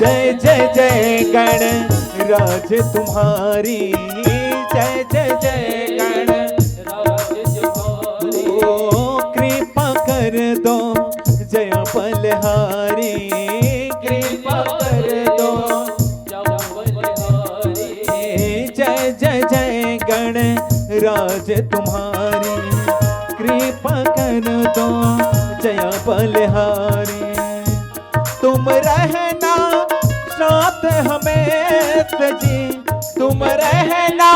जय जय जय गणराज तुम्हारी, जय जय जय गणराज तुम्हारी। ओ कृपा कर दो जय बलहारी, कृपा कर दो जय बलहारी। जय जय जय गणराज तुम्हारी, कृपा कर दो जय बलहारी। तुम रहना साथ हमें जी, तुम रहना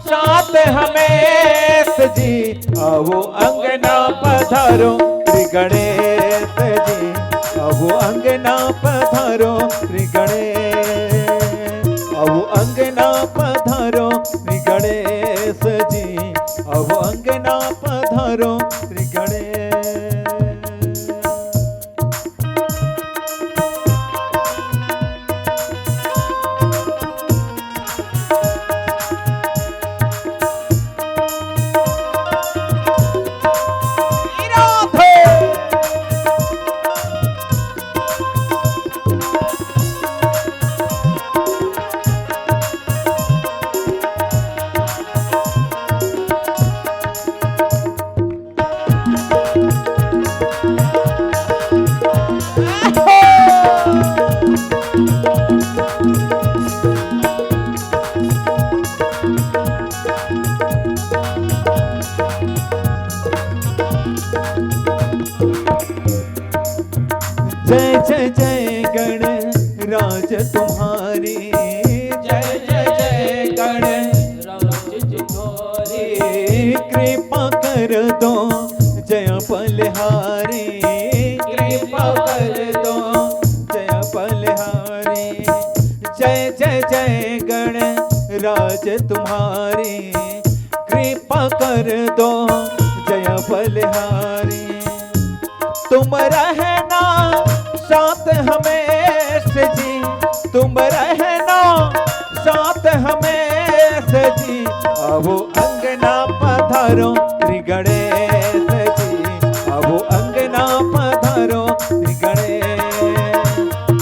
साथ हमें जी। आओ अंगना पधारो श्री गणेश जी, आओ अंगना पधारो श्री गणेश, आओ अंगना पधारो श्री गणेश जी, आओ अंगना पधारो श्री गणेश। जय जय जय गणराज तुम्हारी, जय जय जय गणराज तुम्हारी। कृपा कर दो जय बलहारी, कृपा कर दो जय बलहारी। जय जय जय गणराज तुम्हारी, कृपा कर दो जय बलहारी। तुम रहना साथ हमें जी, तुम रहना साथ हमें जी। आओ अंगना पधारो श्री गणेश जी, आओ अंगना पधारो श्री गणेश,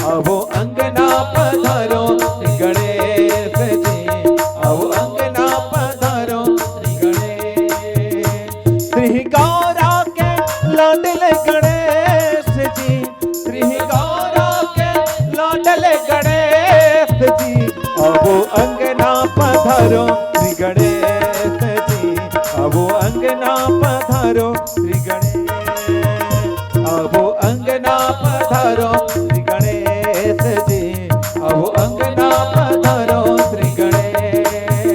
आओ अंगना पधारो श्री गणेश जी, आओ अंगना पधारो श्री गणेश। श्री गौरा के लाडले गणेश जी, श्री गौरा के लाडले गणेश जी। आओ अंगना पधारो श्री गणेश जी, आओ अंगना पधारो श्री गणेश, आओ अंगना पधारो श्री गणेश जी, आओ अंगना पधारो श्री गणेश,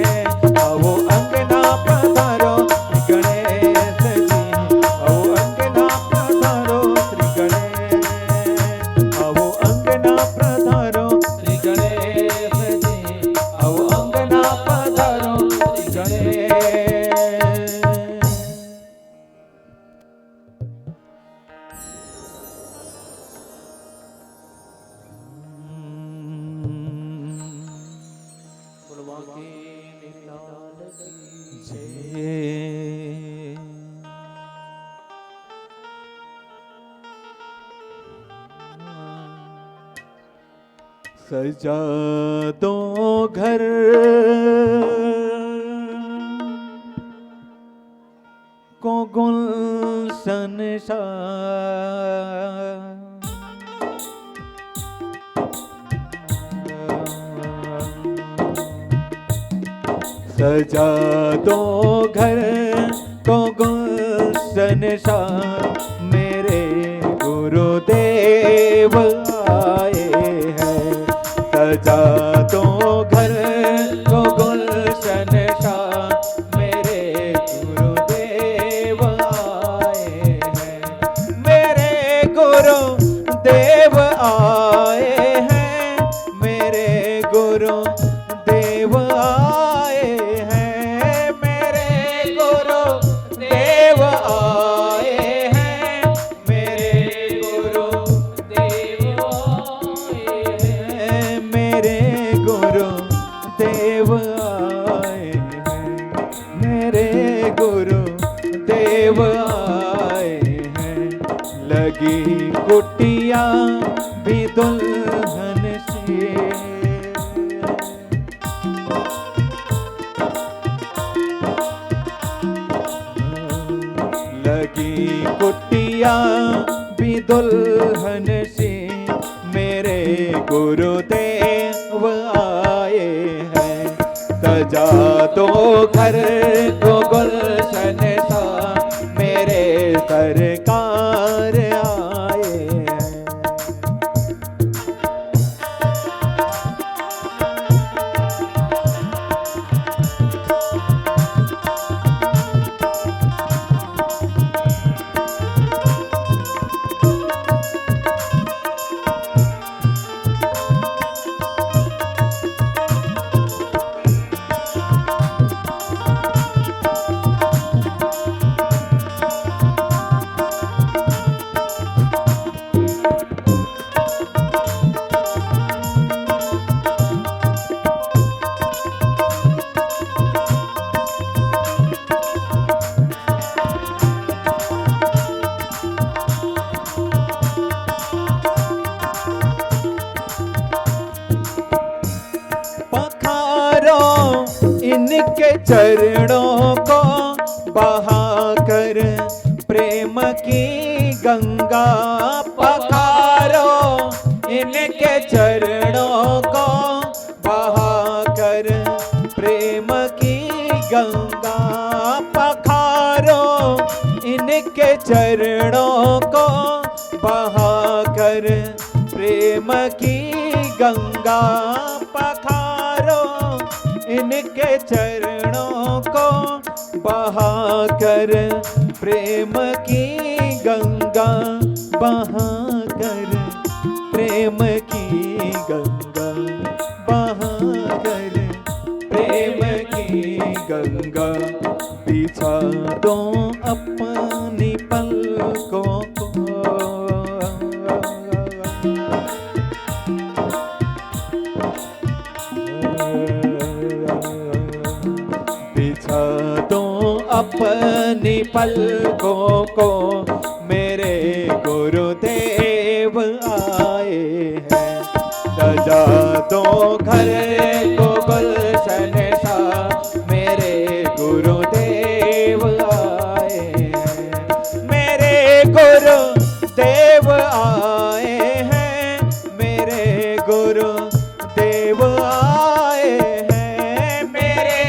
आओ अंगना पधारो श्री गणेश जी, आओ अंगना पधारो श्री गणेश, आओ अंगना पधारो श्री गणेश जी, आओ अंगना पधारो श्री गणेश। सजा दो घर को गुलशन सा, सजा दो घर को गुलशन सा। मेरे गुरुदेव आए हैं, सजा दो घर को गुलशन सा। मेरे गुरुदेव आए हैं, मेरे गुरुदेव आए हैं, मेरे गुरुदेव आए हैं, मेरे गुरुदेव आए हैं, मेरे गुरुदेव आए हैं, मेरे गुरुदेव आए हैं, मेरे गुरुदेव आए हैं। लगी कुटिया भी दुल्हन से, कुटिया भी दुल्हन सी मेरे गुरुदेव आए हैं। सजा दो घर को गुलशन सा मेरे सरकार आए हैं। इनके चरणों को बहाकर प्रेम की गंगा पखारो। इनके चरणों को बहाकर प्रेम की गंगा पखारो। इनके चरणों को बहाकर प्रेम की गंगा पखारो। इनके चरणों को बहाकर प्रेम की गंगा बहाकर प्रेम की गंगा बहाकर प्रेम की गंगा बिछा दो अपनी पलकों को। बिछा दो अपनी पलकों को मेरे गुरुदेव आए हैं। सजा दो घर को गुलशन सा मेरे गुरुदेव आए हैं। मेरे गुरुदेव आए हैं। मेरे गुरुदेव आए हैं। मेरे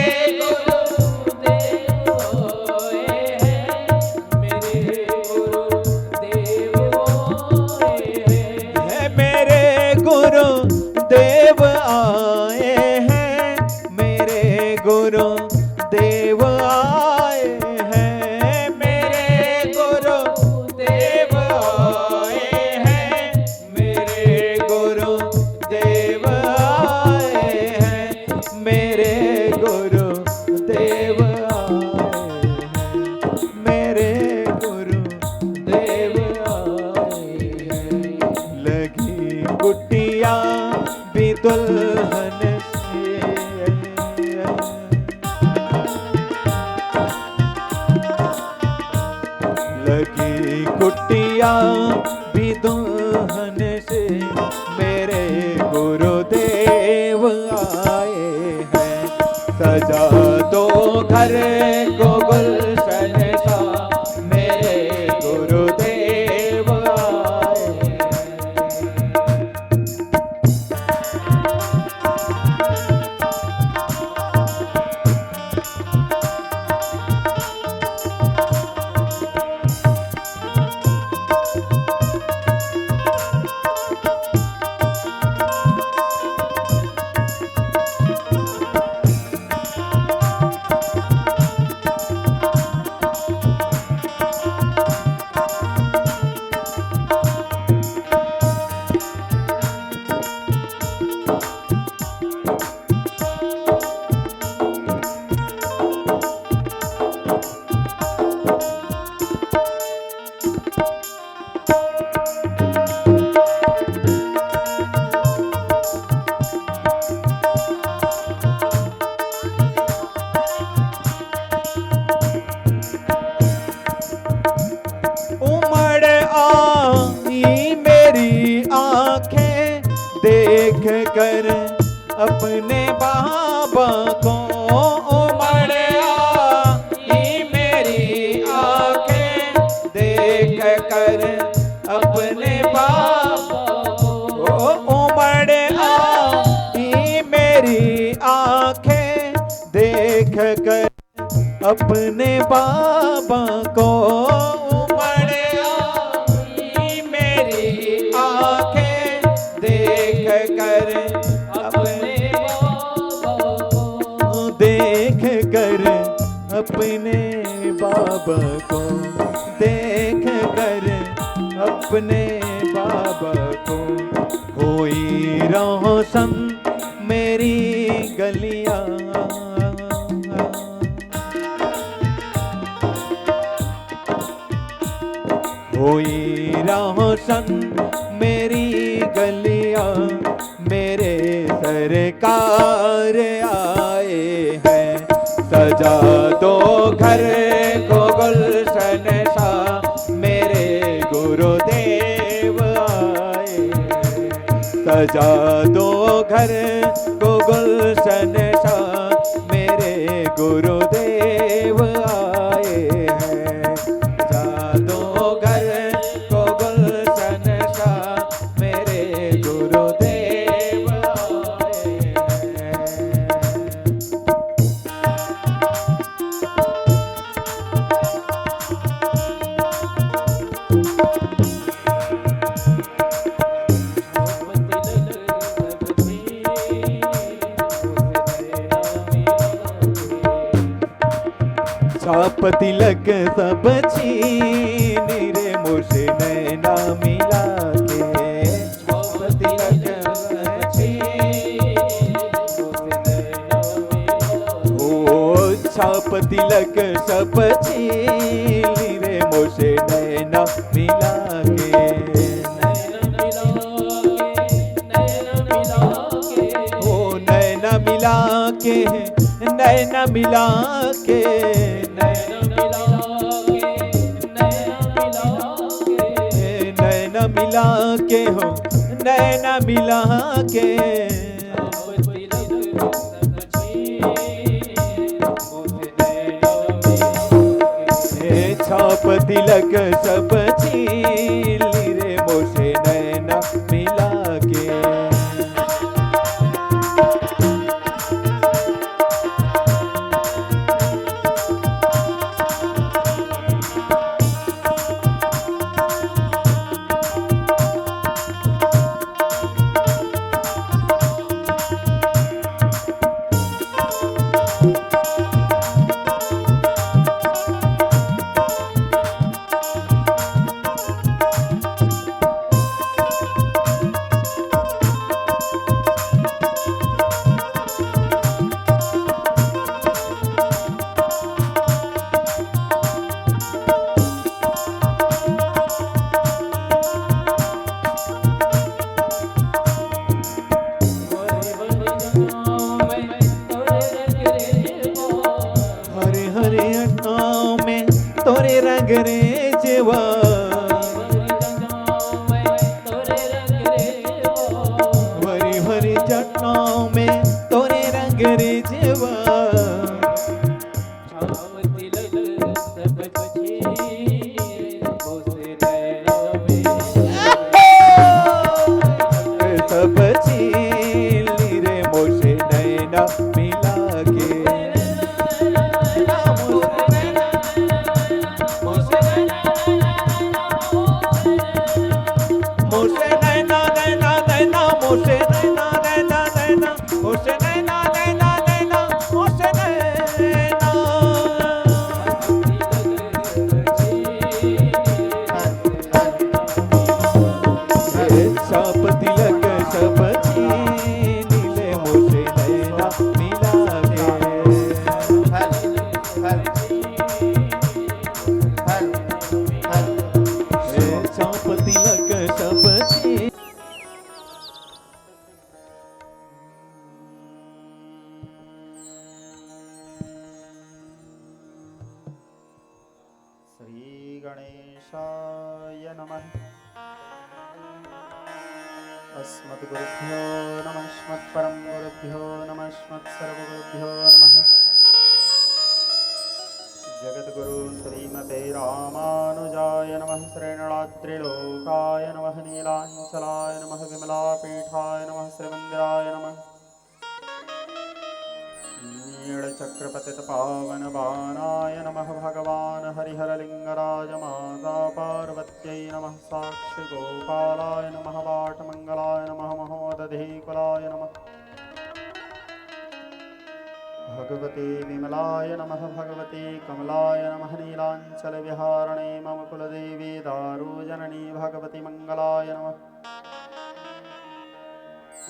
गुरुदेव आए हैं। मेरे गुरुदेव आए हैं। मेरे गुरुदेव आए हैं। मेरे गुरुदेव आए हैं। मेरे गुरुदेव आए हैं। मेरे गुरुदेव आए हैं। मेरे गुरुदेव आए हैं। मेरे गुरुदेव आए हैं। लगी कुटिया भी दुल्हन से। लगी कुटिया भी दुल्हन से मेरे गुरुदेव आए हैं। सजा दो घर को गुलशन सा मेरे गुरुदेव आए हैं। उमड़ आई मेरी आंखें देख कर अपने बाबा को। उमड़ आई मेरी आंखें देख देख कर अपने बाबा को उमड़ आई मेरी आंखें देख कर अपने बाबा को उमड़ आई मेरी आंखें देख कर अपने देख कर अपने बाबा को देख कर अपने बाबा को होई रोशन मेरी गलियां होई रोशन मेरी गलियां मेरे सरकार आए हैं सजा दो घर को गुलशन सा मेरे गुरुदेव आए सजा दो घर को गुलशन सा मेरे गुरुदेव आए हैं सजा दो घर को गुलशन सा मेरे गुरुदेव आए हैं छाप तिलक सब छीन रे मुझे नैना मिला के छाप तिलक सब छीन ओ छाप तिलक सब छीन रे मुझे नैना मिला के ओ नैना मिला के नैना मिला के नैना मिला के हो नैना मिला के छाप तिलक सब छीन रे मोसे नैना मिला के तोरे रंग रे जेवा हरी हरी जटाओं में तोरे रंग रे जेवा सब छीन रे मोसे नैना मिला के मोसे नैना नैना नैना मोसे नैना नैना नैना मोसे नैना नैना नैना मोसे नैना छाप तिलक सब छीन ले मोसे नैना मिला के छाप तिलक सब छीन श्री गणेशाय नमः। अस्मद्गुरुभ्यो नमः अस्मत्परम गुरुभ्यो नमः अस्मत्सर्वगुरुभ्यो नमः। जगद्गुरु श्रीमते रामानुजाय नमः। श्रीनणात्रिलोकाय नमः। नीलाञ्चलाय नमः। विमलापीठाय नमः। श्रीमन्दिराय नमः। नीलचक्रपतितपावनबाणाय नमः। भगवान् हरिहरलिङ्गराज माता पार्वत्यै नमः। साक्षिगोपालाय नमः। वाटमङ्गलाय नमः। महोदधिकुलाय नमः। भगवते विमलाय नमः। भगवते कमलाय नमः। नीलाञ्चलविहारिणे मम कुलदेवी दारुजननी भगवती मङ्गलाय नमः।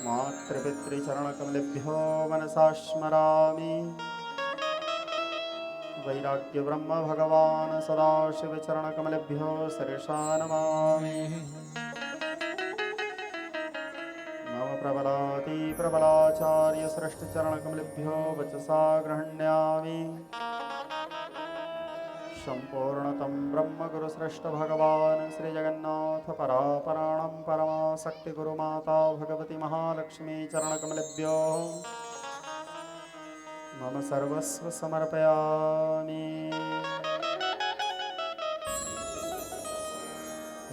मातृपितृचरणकमलेभ्यो मनसा स्मरामि। वैराग्यब्रह्म भगवान् सदाशिवचरणकमलेभ्यो शिरसा नमामि। प्रबलाचार्यश्रेष्ठचरणकमलेभ्यो वचसा गृह्णामि। सम्पूर्णतं ब्रह्मगुरुश्रेष्ठ भगवान् श्रीजगन्नाथ परापराणं परमाशक्तिगुरुमाता भगवती महालक्ष्मी चरणकमलेभ्यो मम सर्वस्व समर्पयामि।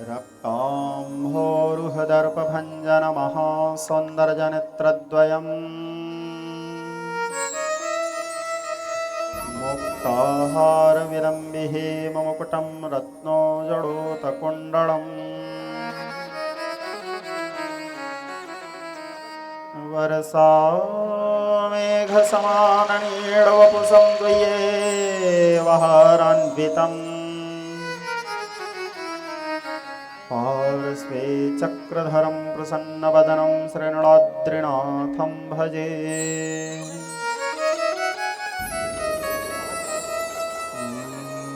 रक्ताम्भोरुहदर्पभञ्जनमहासौन्दर्यनेत्रद्वयम् मुक्ताहारविलम्बिः ममुकुटं रत्नोजडोतकुण्डलम् वरसामेघसमाननीडवपुषं द्वयेवहारान्वितम् पार्श्वे चक्रधरं प्रसन्नवदनं श्रीनृणाद्रिनाथं भजे।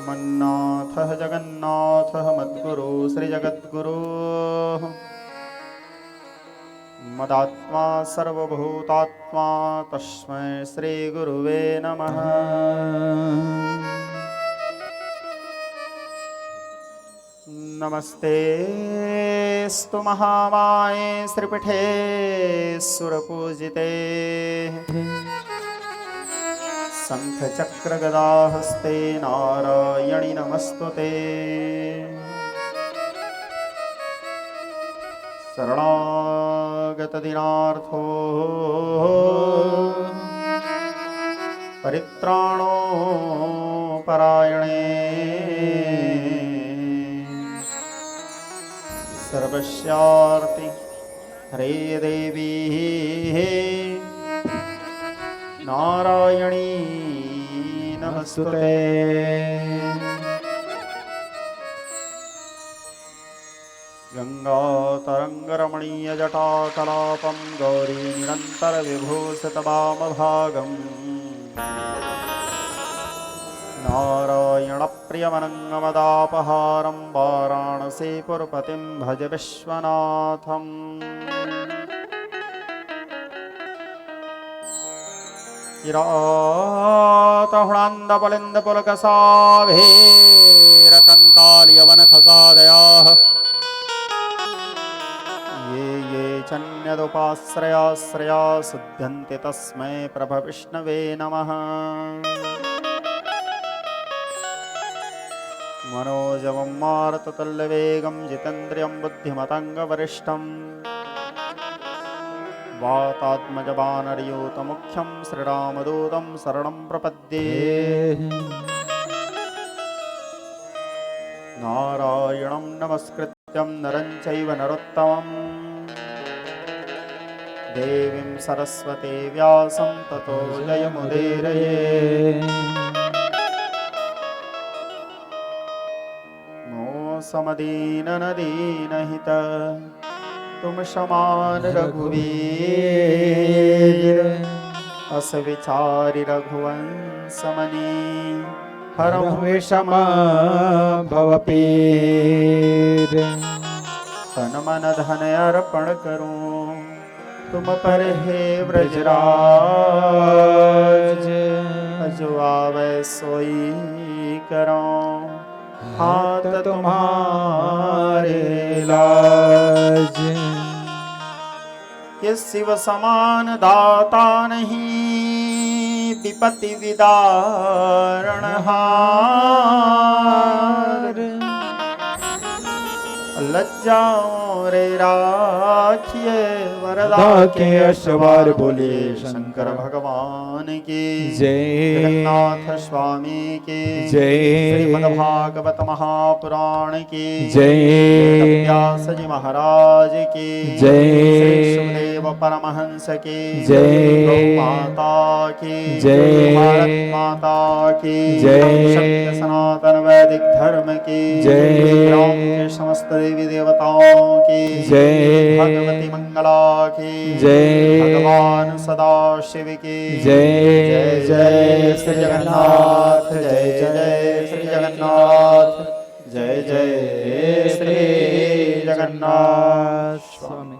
मन्नाथः जगन्नाथः मद्गुरु श्रीजगद्गुरुः मदात्मा सर्वभूतात्मा तस्मै श्रीगुरुवे नमः। नमस्तेऽस्तु महामाये श्रीपीठे सुरपूजिते शङ्खचक्रगदाहस्ते नारायणि नमस्तुते। शरणागतदीनार्थो परित्राणो परायणे सर्वस्यार्ति हरे देवी नारायणी नमस्तुते। गङ्गातरङ्गरमणीयजटाकलापं गौरी निरन्तरविभूषितवामभागम् नारायणप्रियमनङ्गमदापहारं वाराणसीपुरपतिं भज विश्वनाथम्। किरातहुणान्दपलिन्दपुलकसाभेरकङ्कालयवनखसादयाः ये ये चन्यदुपाश्रयाश्रया सिद्ध्यन्ति तस्मै प्रभविष्णवे नमः। मनोजवं मारुततुल्यवेगं जितेन्द्रियं बुद्धिमताङ्गवरिष्ठं वातात्मजवानरयूतमुख्यं श्रीरामदूतं शरणं प्रपद्ये। नारायणं नमस्कृत्यं नरं चैव नरोत्तमं देवीं सरस्वती व्यासं ततो जयमुदीरये। समदीननदीनहित तुम समान रघुवीर अस विचारि रघुवंशमणि हरं विषम भवपीर। तन मन धन अर्पण करूं तुम पर हे ब्रजराज। जो आवे सोई करो हाथ तुम्हारे लाज। ये शिव समान दाता नहीं पति विदारणहार लज्जाओं रे राखिए वरदा के अश्वार बोले शंकर भगवान की जय। जगन्नाथ स्वामी की जय। श्रीमद्भागवत महापुराण की जय। व्यास जी महाराज की जय। श्री सुखदेव परमहंस की जय। गौ माता की जय। भारत माता की जय। सत्य सनातन वैदिक धर्म की जय। राम के समस्त देवी देवताओं की जय। भगवती मंगला की जय। भगवान सदा शिव की जय। जय जय श्री जगन्नाथ जय जय श्री जगन्नाथ जय जय श्री जगन्नाथ स्वामी।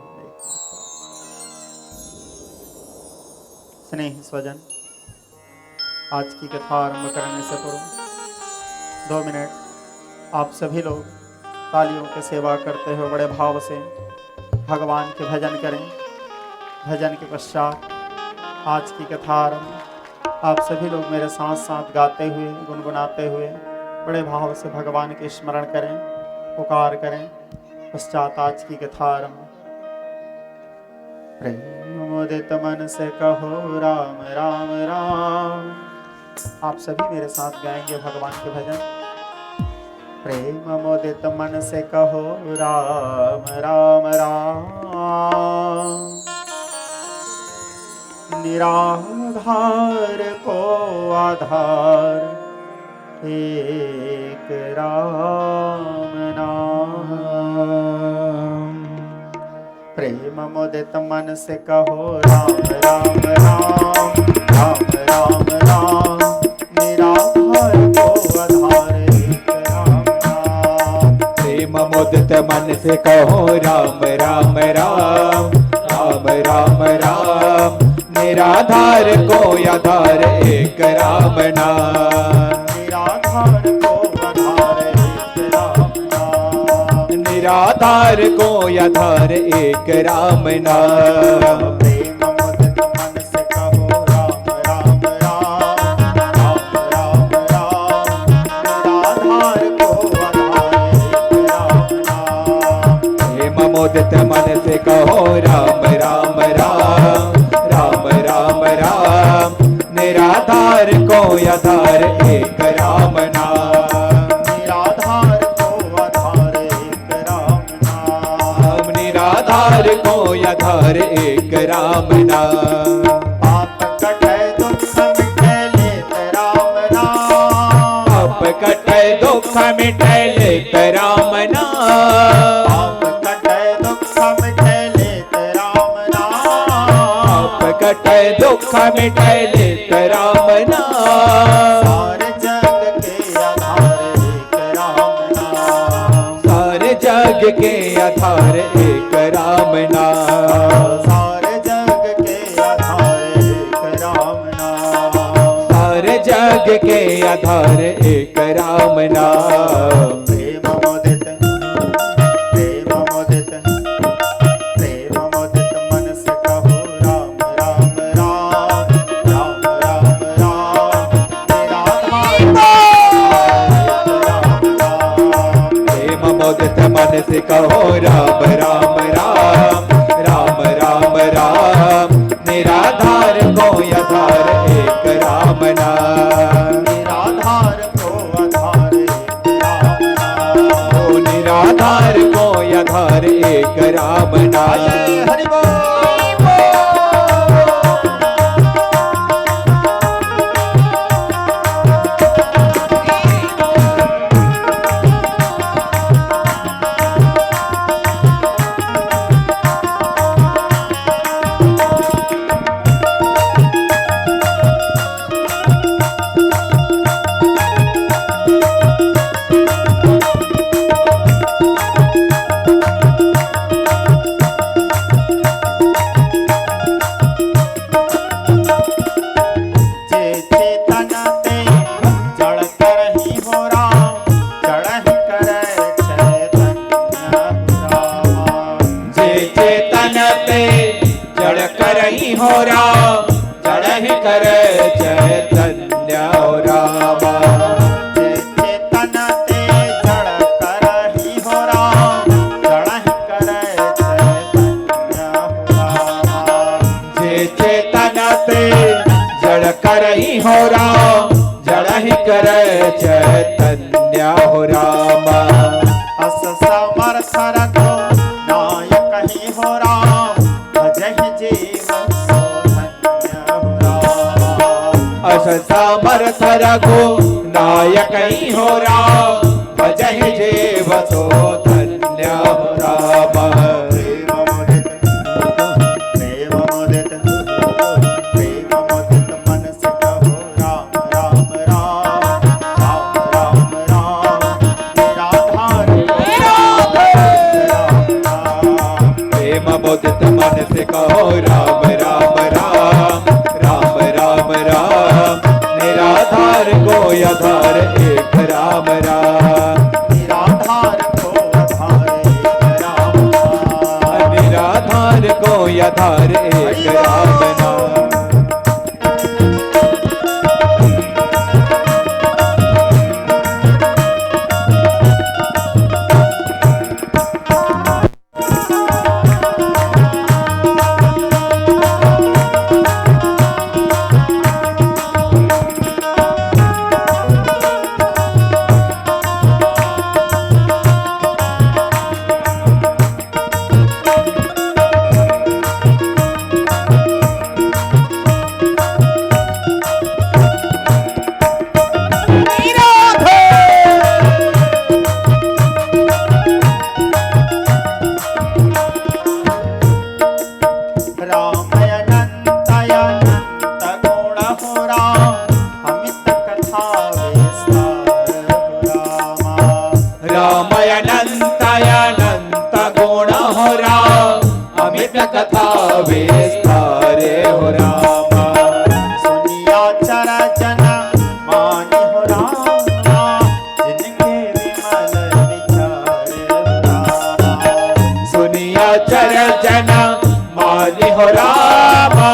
स्नेह स्वजन, आज की कथा आरंभ करने से पूर्व 2 मिनट आप सभी लोग तालियों की सेवा करते हुए बड़े भाव से भगवान के भजन करें। भजन के पश्चात आज की कथा आरंभ आप सभी लोग मेरे साथ साथ गाते हुए गुनगुनाते हुए बड़े भाव से भगवान के स्मरण करें, पुकार करें। पश्चात आज की कथा आरंभ। प्रेम मुदित मन से कहो राम राम राम। आप सभी मेरे साथ गाएंगे भगवान के भजन। प्रेम मुदित मन से कहो राम राम राम। निराधार को आधार एक राम नाम। प्रेम मुदित मन से कहो राम राम राम राम राम राम। निराधार को आधार एक राम नाम। प्रेम मुदित मन से कहो राम राम राम राम राम राम। निराधार को आधार एक राम नाम। निराधार को आधार एक राम नाम। निराधार को आधार एक राम नाम। प्रेम मुदित मन से कहो राम राम राम राम राम राम। निराधार को आधार एक राम नाम। प्रेम मुदित मन से कहो राम राम राम राम राम राम। निराधार को आधार एक राम नाम। निराधार को आधार एक राम नाम। निराधार को आधार एक राम नाम। पाप कटे दुख मिटे लेत राम नाम। पाप कटे दुख मिटे लेत राम नाम। पाप कटे दुख मिटे लेत राम नाम। पाप कटे दुख मिटे लेत राम नाम। सारे जग के आधार एक राम नाम। सारे जग के आधार एक राम नाम। सारे जग के आधार एक राम नाम। सारे जग के आधार एक राम नाम। प्रेम मुदित प्रेम मुदित मन से कहो राम राम राम राम राम राम। निराधार राम राम। प्रेम मुदित मन से कहो राम राम राम राम राम राम। निराधार को आधार एक राम नाम। निराधार को आधार एक राम नाम। ओ निराधार को आधार एक राम नाम। हरि बोल। हो राम जड़ कर चैतन्य रखो नायक ही हो राम भजहि जीव सो धन्य हो राम। अस समर्थ रघु नायक ही हो राम भजहि जीव सो धन्य हो राम। प्रेम मुदित मन से कहो राम राम राम राम राम राम निराधार प्रेम मुदित मन से कहो राम राम राम राम राम राम निराधार को आधार एक राम राम। निराधार को आधार एक राम नाम। निराधार को आधार एक राम नाम। राम अनंत अनंत गुण हो राम अमित कथा विस्तार हो रामा। राम अनंत अनंत गुण हो राम अमित कथा विस्तार हो राम। सुनिया चरचन मान हो राम जिनके विमल विचार हो रामा। सुनिया चरचन मानि हो रामा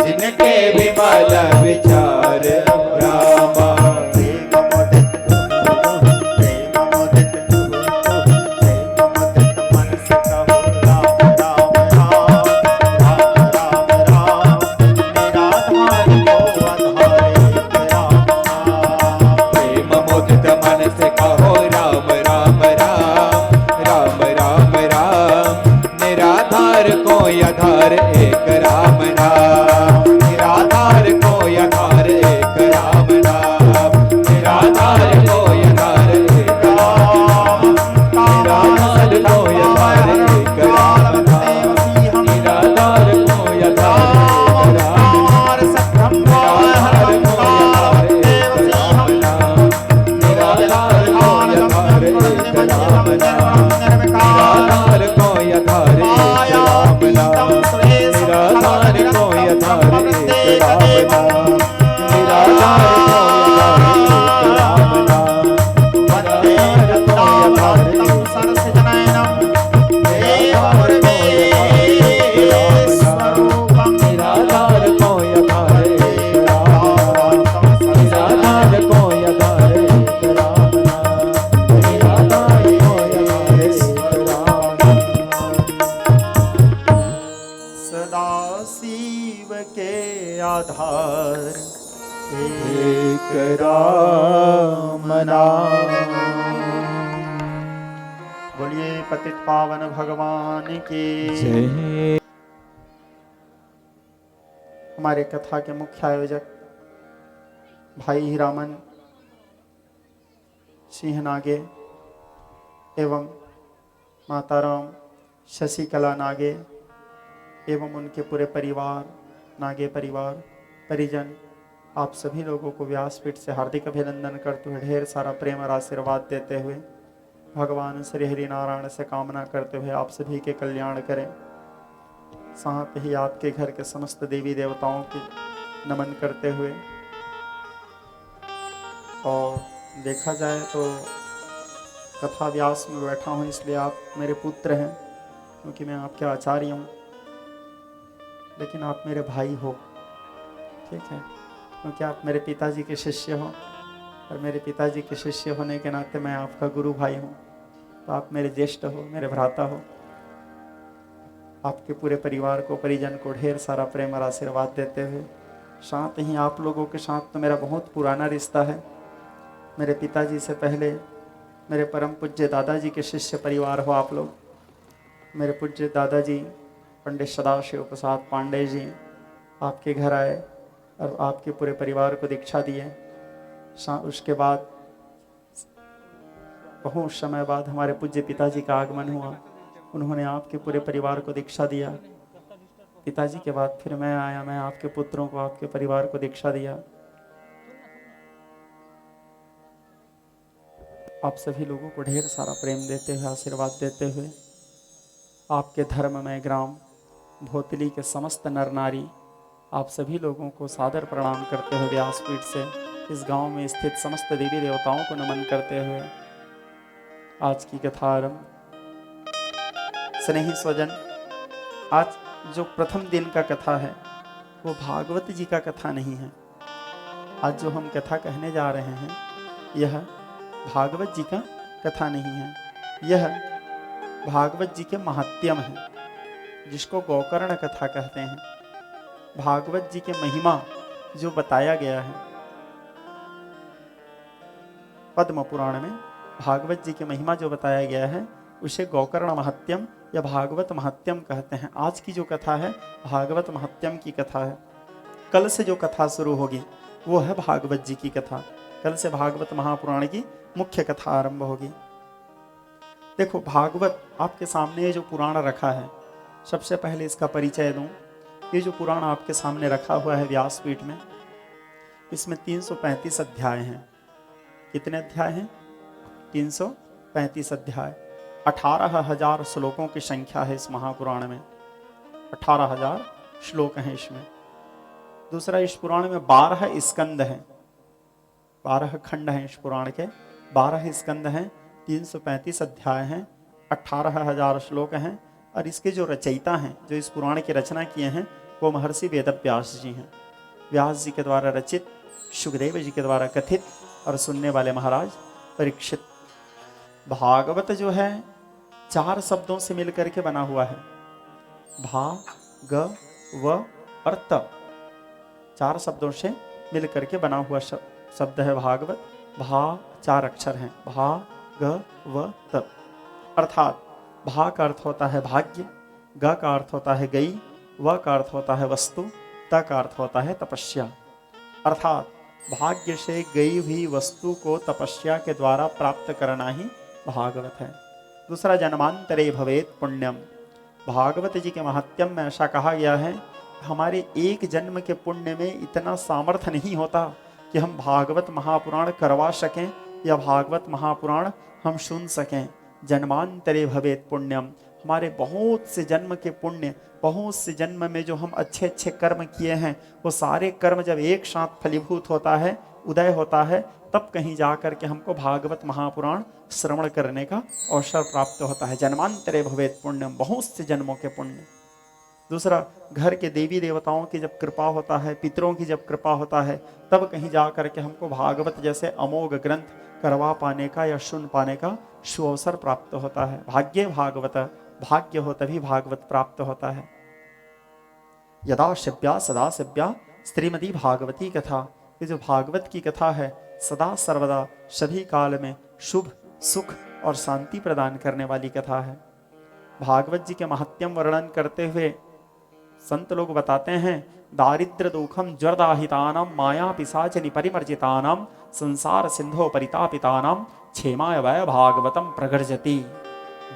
जिनके विमल विचार हो रामा। प्रेम मुदित मन से कहो राम राम राम राम राम राम निराधार को आधार एक राम नाम। प्रेम मुदित मन से कहो राम राम राम राम राम राम निराधार को आधार एक राम नाम। निराधार को आधार एक राम नाम। निराधार को आधार एक राम। निराधार को आधार एक राम नाम। निराधार को आधार एक राम नाम। निराधार को आधार एक राम नाम। निराधार को आधार एक राम नाम। निराधार को आधार एक राम नाम। निराधार को आधार एक राम नाम। निराधार को आधार एक राम नाम। निराधार को आधार एक राम नाम। निराधार को आधार एक राम नाम। निराधार को आधार एक राम नाम। सदा शिव के आधार एक राम नाम। बोलिए पतित पावन भगवान की। जय। हमारे कथा के मुख्य आयोजक भाई हीरामन सिंह नागे एवं माताराम शशिकला नागे एवं उनके पूरे परिवार नागे परिवार परिजन आप सभी लोगों को व्यासपीठ से हार्दिक अभिनंदन करते हुए ढेर सारा प्रेम और आशीर्वाद देते हुए भगवान श्री हरि नारायण से कामना करते हुए आप सभी के कल्याण करें। साथ ही आपके घर के समस्त देवी देवताओं की नमन करते हुए और देखा जाए तो कथा व्यास में बैठा हूँ इसलिए आप मेरे पुत्र हैं क्योंकि मैं आपके आचार्य हूँ, लेकिन आप मेरे भाई हो, ठीक है, क्योंकि आप मेरे पिताजी के शिष्य हो और मेरे पिताजी के शिष्य होने के नाते मैं आपका गुरु भाई हूँ, तो आप मेरे ज्येष्ठ हो, मेरे भ्राता हो। आपके पूरे परिवार को परिजन को ढेर सारा प्रेम और आशीर्वाद देते हुए साथ ही आप लोगों के साथ तो मेरा बहुत पुराना रिश्ता है। मेरे पिताजी से पहले मेरे परम पूज्य दादाजी के शिष्य परिवार हो आप लोग, मेरे पूज्य दादाजी पंडित सदाशिव प्रसाद पांडे जी आपके घर आए और आपके पूरे परिवार को दीक्षा दिए। उसके बाद बहुत समय बाद हमारे पूज्य पिताजी का आगमन हुआ, उन्होंने आपके पूरे परिवार को दीक्षा दिया। पिताजी के बाद फिर मैं आया, मैं आपके पुत्रों को, आपके परिवार को दीक्षा दिया। आप सभी लोगों को ढेर सारा प्रेम देते हुए, आशीर्वाद देते हुए, आपके धर्म में ग्राम भोतली के समस्त नर नारी आप सभी लोगों को सादर प्रणाम करते हुए व्यासपीठ से इस गांव में स्थित समस्त देवी देवताओं को नमन करते हुए आज की कथा आरंभ। स्नेही स्वजन, आज जो प्रथम दिन का कथा है वो भागवत जी का कथा नहीं है। आज जो हम कथा कहने जा रहे हैं यह भागवत जी का कथा नहीं है, यह भागवत जी के महात्म्यम है, जिसको गोकर्ण कथा कहते हैं। भागवत जी के महिमा जो बताया गया है पद्म पुराण में, भागवत जी के महिमा जो बताया गया है उसे गोकर्ण महत्यम या भागवत महत्यम कहते हैं। आज की जो कथा है भागवत महत्यम की कथा है। कल से जो कथा शुरू होगी वो है भागवत जी की कथा। कल से भागवत महापुराण की मुख्य कथा आरंभ होगी। देखो, भागवत आपके सामने ये जो पुराण रखा है, सबसे पहले इसका परिचय दूं। ये जो पुराण आपके सामने रखा हुआ है व्यासपीठ में, इसमें 335 अध्याय हैं। कितने अध्याय हैं? 335 अध्याय। 18,000 श्लोकों की संख्या है इस महापुराण में। 18,000 श्लोक हैं इसमें। दूसरा, इस पुराण में 12 स्कंद हैं, 12 खंड हैं इस पुराण के, 12 स्कंद हैं, 335 अध्याय हैं, 18,000 श्लोक हैं। और इसके जो रचयिता हैं, जो इस पुराण की रचना किए हैं, वो महर्षि वेदव्यास जी हैं। व्यास जी के द्वारा रचित, सुखदेव जी के द्वारा कथित और सुनने वाले महाराज परीक्षित। भागवत जो है 4 शब्दों से मिलकर के बना हुआ है। भा, ग, व और त, 4 शब्दों से मिलकर के बना हुआ शब्द है भागवत। भा 4 अक्षर हैं, भा, ग, व, त। अर्थात भा का अर्थ होता है भाग्य, ग का अर्थ होता है गई, व का अर्थ होता है वस्तु, त का अर्थ होता है तपस्या। अर्थात भाग्य से गई हुई वस्तु को तपस्या के द्वारा प्राप्त करना ही भागवत है। दूसरा, जन्मांतरे भवेत पुण्यम। भागवत जी के महात्म्य में ऐसा कहा गया है, हमारे एक जन्म के पुण्य में इतना सामर्थ्य नहीं होता कि हम भागवत महापुराण करवा सकें या भागवत महापुराण हम सुन सकें। जन्मांतरे भवेत पुण्यम, हमारे बहुत से जन्म के पुण्य, बहुत से जन्म में जो हम अच्छे अच्छे कर्म किए हैं, वो सारे कर्म जब एक साथ फलीभूत होता है, उदय होता है, तब कहीं जाकर के हमको भागवत महापुराण श्रवण करने का अवसर प्राप्त होता है। जन्मांतरे भवेत पुण्यम, बहुत से जन्मों के पुण्य। दूसरा, घर के देवी देवताओं की जब कृपा होता है, पितरों की जब कृपा होता है, तब कहीं जाकर के हमको भागवत जैसे अमोघ ग्रंथ करवा पाने का या सुन पाने का सुअवसर प्राप्त होता है। भाग्य भागवत, भाग्य हो तभी भागवत प्राप्त होता है। यदा शिव्या सदा शिव्या श्रीमती भागवती कथा, ये जो भागवत की कथा है सदा सर्वदा सभी काल में शुभ, सुख और शांति प्रदान करने वाली कथा है। भागवत जी के महात्म्य वर्णन करते हुए संत लोग बताते हैं, दारिद्र दुखम ज्वरदाहितानाम माया पिशाच निपरिमर्जितानाम संसार सिंधो परितापितानाम क्षेमाय वै भागवतम प्रगर्जति।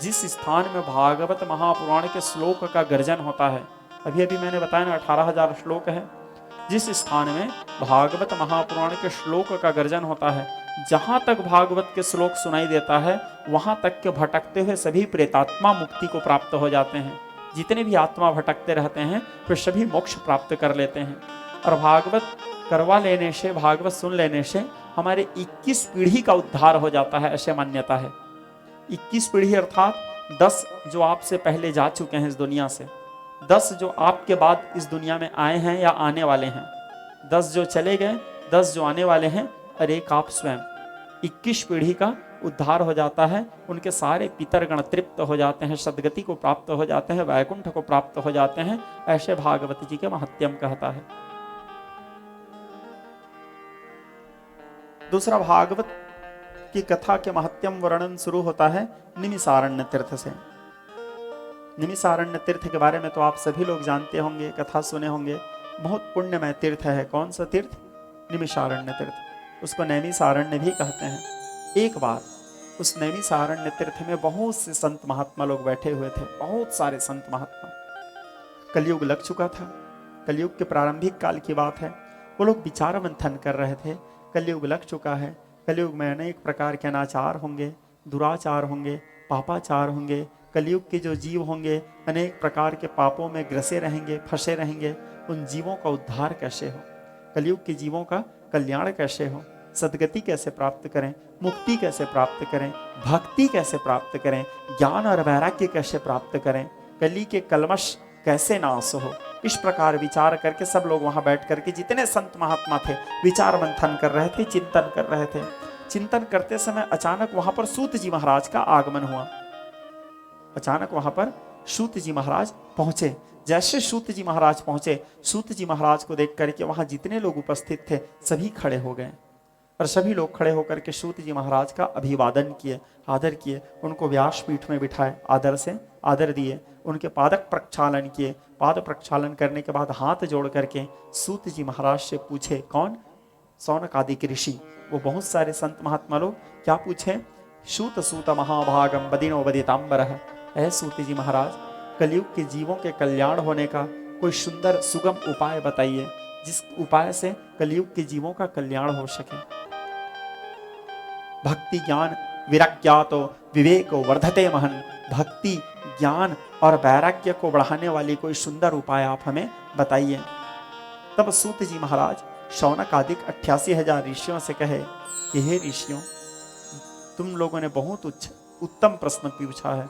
जिस स्थान में भागवत महापुराण के श्लोक का गर्जन होता है, अभी अभी मैंने बताया ना 18,000 श्लोक है, जिस स्थान में भागवत महापुराण के श्लोक का गर्जन होता है, जहां तक भागवत के श्लोक सुनाई देता है, वहां तक के भटकते हुए सभी प्रेतात्मा मुक्ति को प्राप्त हो जाते हैं। जितने भी आत्मा भटकते रहते हैं वे सभी मोक्ष प्राप्त कर लेते हैं। और भागवत करवा लेने से, भागवत सुन लेने से हमारे 21 पीढ़ी का उद्धार हो जाता है, ऐसे मान्यता है। 21 पीढ़ी अर्थात 10 जो आपसे पहले जा चुके हैं इस दुनिया से, 10 जो आपके बाद इस दुनिया में आए हैं या आने वाले हैं, 10 जो चले गए, 10 जो आने वाले हैं, और एक आप स्वयं, 21 पीढ़ी का उद्धार हो जाता है। उनके सारे पितरगण तृप्त हो जाते हैं, सद्गति को प्राप्त हो जाते हैं, वैकुंठ को प्राप्त हो जाते हैं। ऐसे भागवत जी के महात्म्य कहता है। दूसरा, भागवत की कथा के महात्म्य वर्णन शुरू होता है निमिषारण्य तीर्थ से। निमिषारण्य तीर्थ के बारे में तो आप सभी लोग जानते होंगे, कथा सुने होंगे। बहुत पुण्यमय तीर्थ है। कौन सा तीर्थ? निमिषारण्य तीर्थ। उसको नैमिषारण्य भी कहते हैं। एक बार उस नैमिषारण्य तीर्थ में बहुत से संत महात्मा लोग बैठे हुए थे, बहुत सारे संत महात्मा। कलयुग लग चुका था, कलयुग के प्रारंभिक काल की बात है। वो लोग विचार मंथन कर रहे थे, कलयुग लग चुका है, कलयुग में अनेक प्रकार के अनाचार होंगे, दुराचार होंगे, पापाचार होंगे। कलयुग के जो जीव होंगे अनेक प्रकार के पापों में ग्रसे रहेंगे, फंसे रहेंगे। उन जीवों का उद्धार कैसे हो, कलयुग के जीवों का कल्याण कैसे हो, सदगति कैसे प्राप्त करें, मुक्ति कैसे प्राप्त करें, भक्ति कैसे प्राप्त करें, ज्ञान और वैराग्य कैसे प्राप्त करें, कली के कलमश कैसे नाश हो। इस प्रकार विचार करके सब लोग वहां बैठ करके, जितने संत महात्मा थे, विचार मंथन कर रहे थे, चिंतन कर रहे थे। चिंतन करते समय अचानक वहां पर सूत जी महाराज का आगमन हुआ। अचानक वहां पर सूत जी महाराज पहुंचे। जैसे सूत जी महाराज पहुंचे, सूत जी महाराज को देख करके वहां जितने लोग उपस्थित थे सभी खड़े हो गए और सभी लोग खड़े होकर के सूत जी महाराज का अभिवादन किए, आदर किए। उनको व्यासपीठ में बिठाए, आदर से आदर दिए, उनके पादक प्रक्षालन किए। पाद प्रक्षालन करने के बाद हाथ जोड़ करके सूत जी महाराज से पूछे। कौन? सौनक आदि के ऋषि, वो बहुत सारे संत महात्मा लोग क्या पूछे? सूत सूत महाभागम बदिनो बदितांबरः। ऐ सूत जी महाराज, कलयुग के जीवों के कल्याण होने का कोई सुंदर सुगम उपाय बताइए, जिस उपाय से कलयुग के जीवों का कल्याण हो सके। भक्ति ज्ञान विराग्यातो विवेको वर्धते महन। भक्ति ज्ञान और वैराग्य को बढ़ाने वाली कोई सुंदर उपाय आप हमें बताइए। तब सूत जी महाराज शौनक आदि 88,000 ऋषियों से कहे कि हे ऋषियों, तुम लोगों ने बहुत उत्तम प्रश्न पूछा है।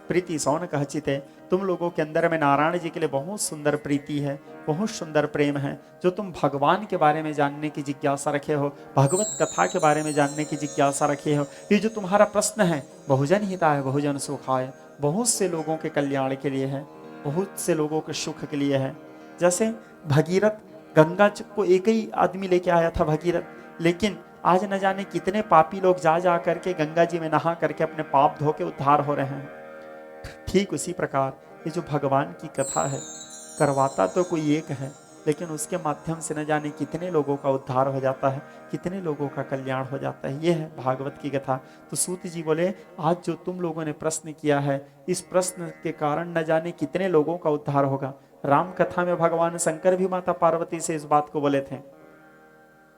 प्रीति सौनक हचिते, तुम लोगों के अंदर में नारायण जी के लिए बहुत सुंदर प्रीति है, बहुत सुंदर प्रेम है। जो तुम भगवान के बारे में जानने की जिज्ञासा रखे हो, भगवत कथा के बारे में जानने की जिज्ञासा रखे हो, ये जो तुम्हारा प्रश्न है, बहुजन हिताय बहुजन सुखाय, बहुत से लोगों के कल्याण के लिए है, बहुत से लोगों के सुख के लिए है। जैसे भगीरथ, गंगा को एक ही आदमी लेके आया था भगीरथ, लेकिन आज न जाने कितने पापी लोग जा जा करके गंगा जी में नहा करके अपने पाप धो के उद्धार हो रहे हैं। ठीक उसी प्रकार ये जो भगवान की कथा है, करवाता तो कोई एक है, लेकिन उसके माध्यम से न जाने कितने लोगों का उद्धार हो जाता है, कितने लोगों का कल्याण हो जाता है। ये है भागवत की कथा। तो सूत जी बोले, आज जो तुम लोगों ने प्रश्न किया है, इस प्रश्न के कारण न जाने कितने लोगों का उद्धार होगा। राम कथा में भगवान शंकर भी माता पार्वती से इस बात को बोले थे,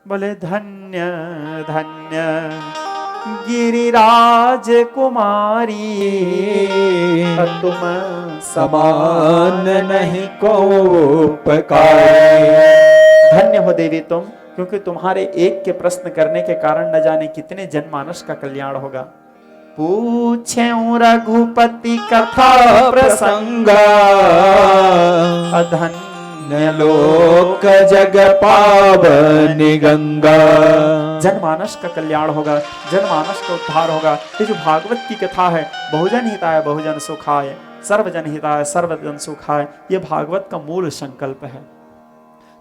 बोले धन्य धन्य गिरिराज कुमारी, तुम समान नहीं को उपकारी। धन्य हो देवी तुम, क्योंकि तुम्हारे एक के प्रश्न करने के कारण न जाने कितने जनमानस का कल्याण होगा। पूछे रघुपति कथा प्रसंग, अधन्य लोक जग पावन गंगा। जनमानस का कल्याण होगा, जनमानस का उद्धार होगा। ये जो भागवत की कथा है, बहुजन हिताय बहुजन सुखाय, सर्वजन हिताय सर्वजन सुखाय, ये भागवत का मूल संकल्प है।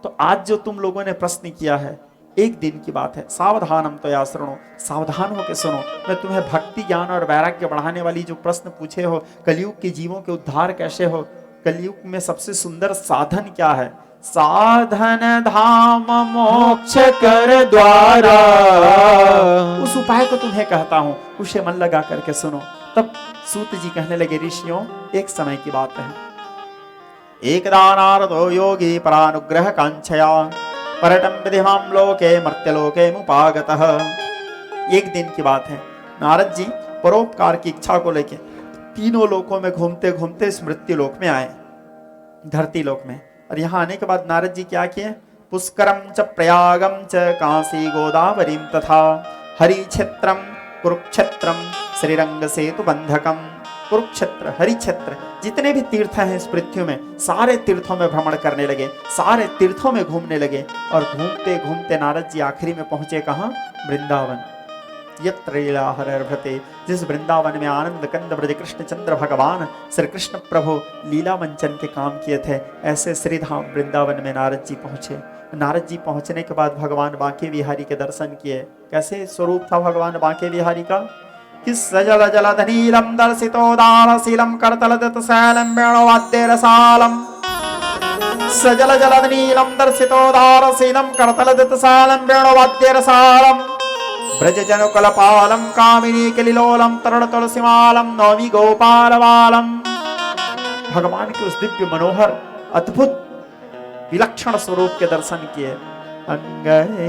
तो आज जो तुम लोगों ने प्रश्न किया है, एक दिन की बात है। सावधानम त्वया शृणु, सावधान होकर सुनो। मैं तुम्हें भक्ति ज्ञान और वैराग्य बढ़ाने वाली जो प्रश्न पूछे हो, कलयुग के जीवों के उद्धार कैसे हो, कलयुग में सबसे सुंदर साधन क्या है, साधन धाम मोक्ष कर द्वारा, उस उपाय को तुम्हें कहता हूं, उसे मन लगा करके सुनो। तब सूत जी कहने लगे, ऋषियों, एक समय की बात है। एकदा नारदो योगी परानुग्रह कांक्षया परटम विधिमाम लोके मर्त्यलोके मुपागतः। एक दिन की बात है, नारद जी परोपकार की इच्छा को लेके तीनों लोकों में घूमते घूमते इस मृत्यु लोक में आए, धरती लोक में। और यहाँ आने के बाद नारद जी क्या किए, पुष्करम च प्रयागम च काशी गोदावरीम तथा हरिक्षेत्रम कुरुक्षेत्रम श्रीरंग सेतु बंधकम। कुरुक्षेत्र, हरिक्षेत्र, जितने भी तीर्थ हैं इस पृथ्वी में, सारे तीर्थों में भ्रमण करने लगे, सारे तीर्थों में घूमने लगे। और घूमते घूमते नारद जी आखिरी में पहुंचे कहाँ, वृंदावन। यत्र लीला हरर्भते, जिस वृंदावन में आनंद कंद ब्रज कृष्ण चंद्र भगवान श्री कृष्ण प्रभु लीला मंचन के काम किए थे, ऐसे श्रीधाम वृंदावन में नारद जी पहुंचे। नारद जी पहुंचने के बाद भगवान बांके बिहारी के दर्शन किए। कैसे स्वरूप था भगवान बांके बिहारी का, किस्सजल जलधनीलं दर्शितोदारशीलं करतलदत्तशैलं वेणुवाद्यरसालम् सजल जलधनीलं दर्शितोदारशीलं करतलदत्तशैलं वेणुवाद्यरसालम् ब्रजजनुकुलपालं कामिनी कलिलोलं तरुणतुलसीमालं नौमि गोपालबालम्। भगवान के उस दिव्य मनोहर अद्भुत विलक्षण स्वरूप के दर्शन किए। अंग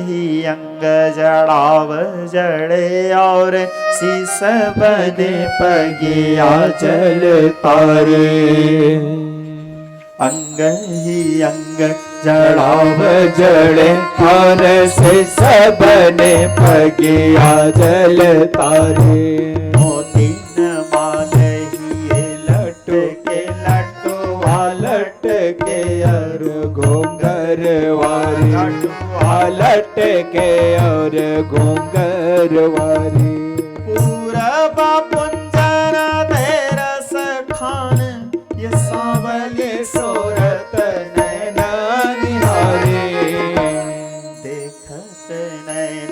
ही अंग जड़ाव जड़े और शीस बने पगिया जल तारे। अंग ही अंग जड़ाव जड़े और शीस बने पगिया जल तारे। मोती न माने ही लटके लटुआ लटके और घूंघर वारी लटके और घूंघर वारी। पूरब पुंजन तेरस खान ये सांवले सूरत नैना निहारे। देखत नैन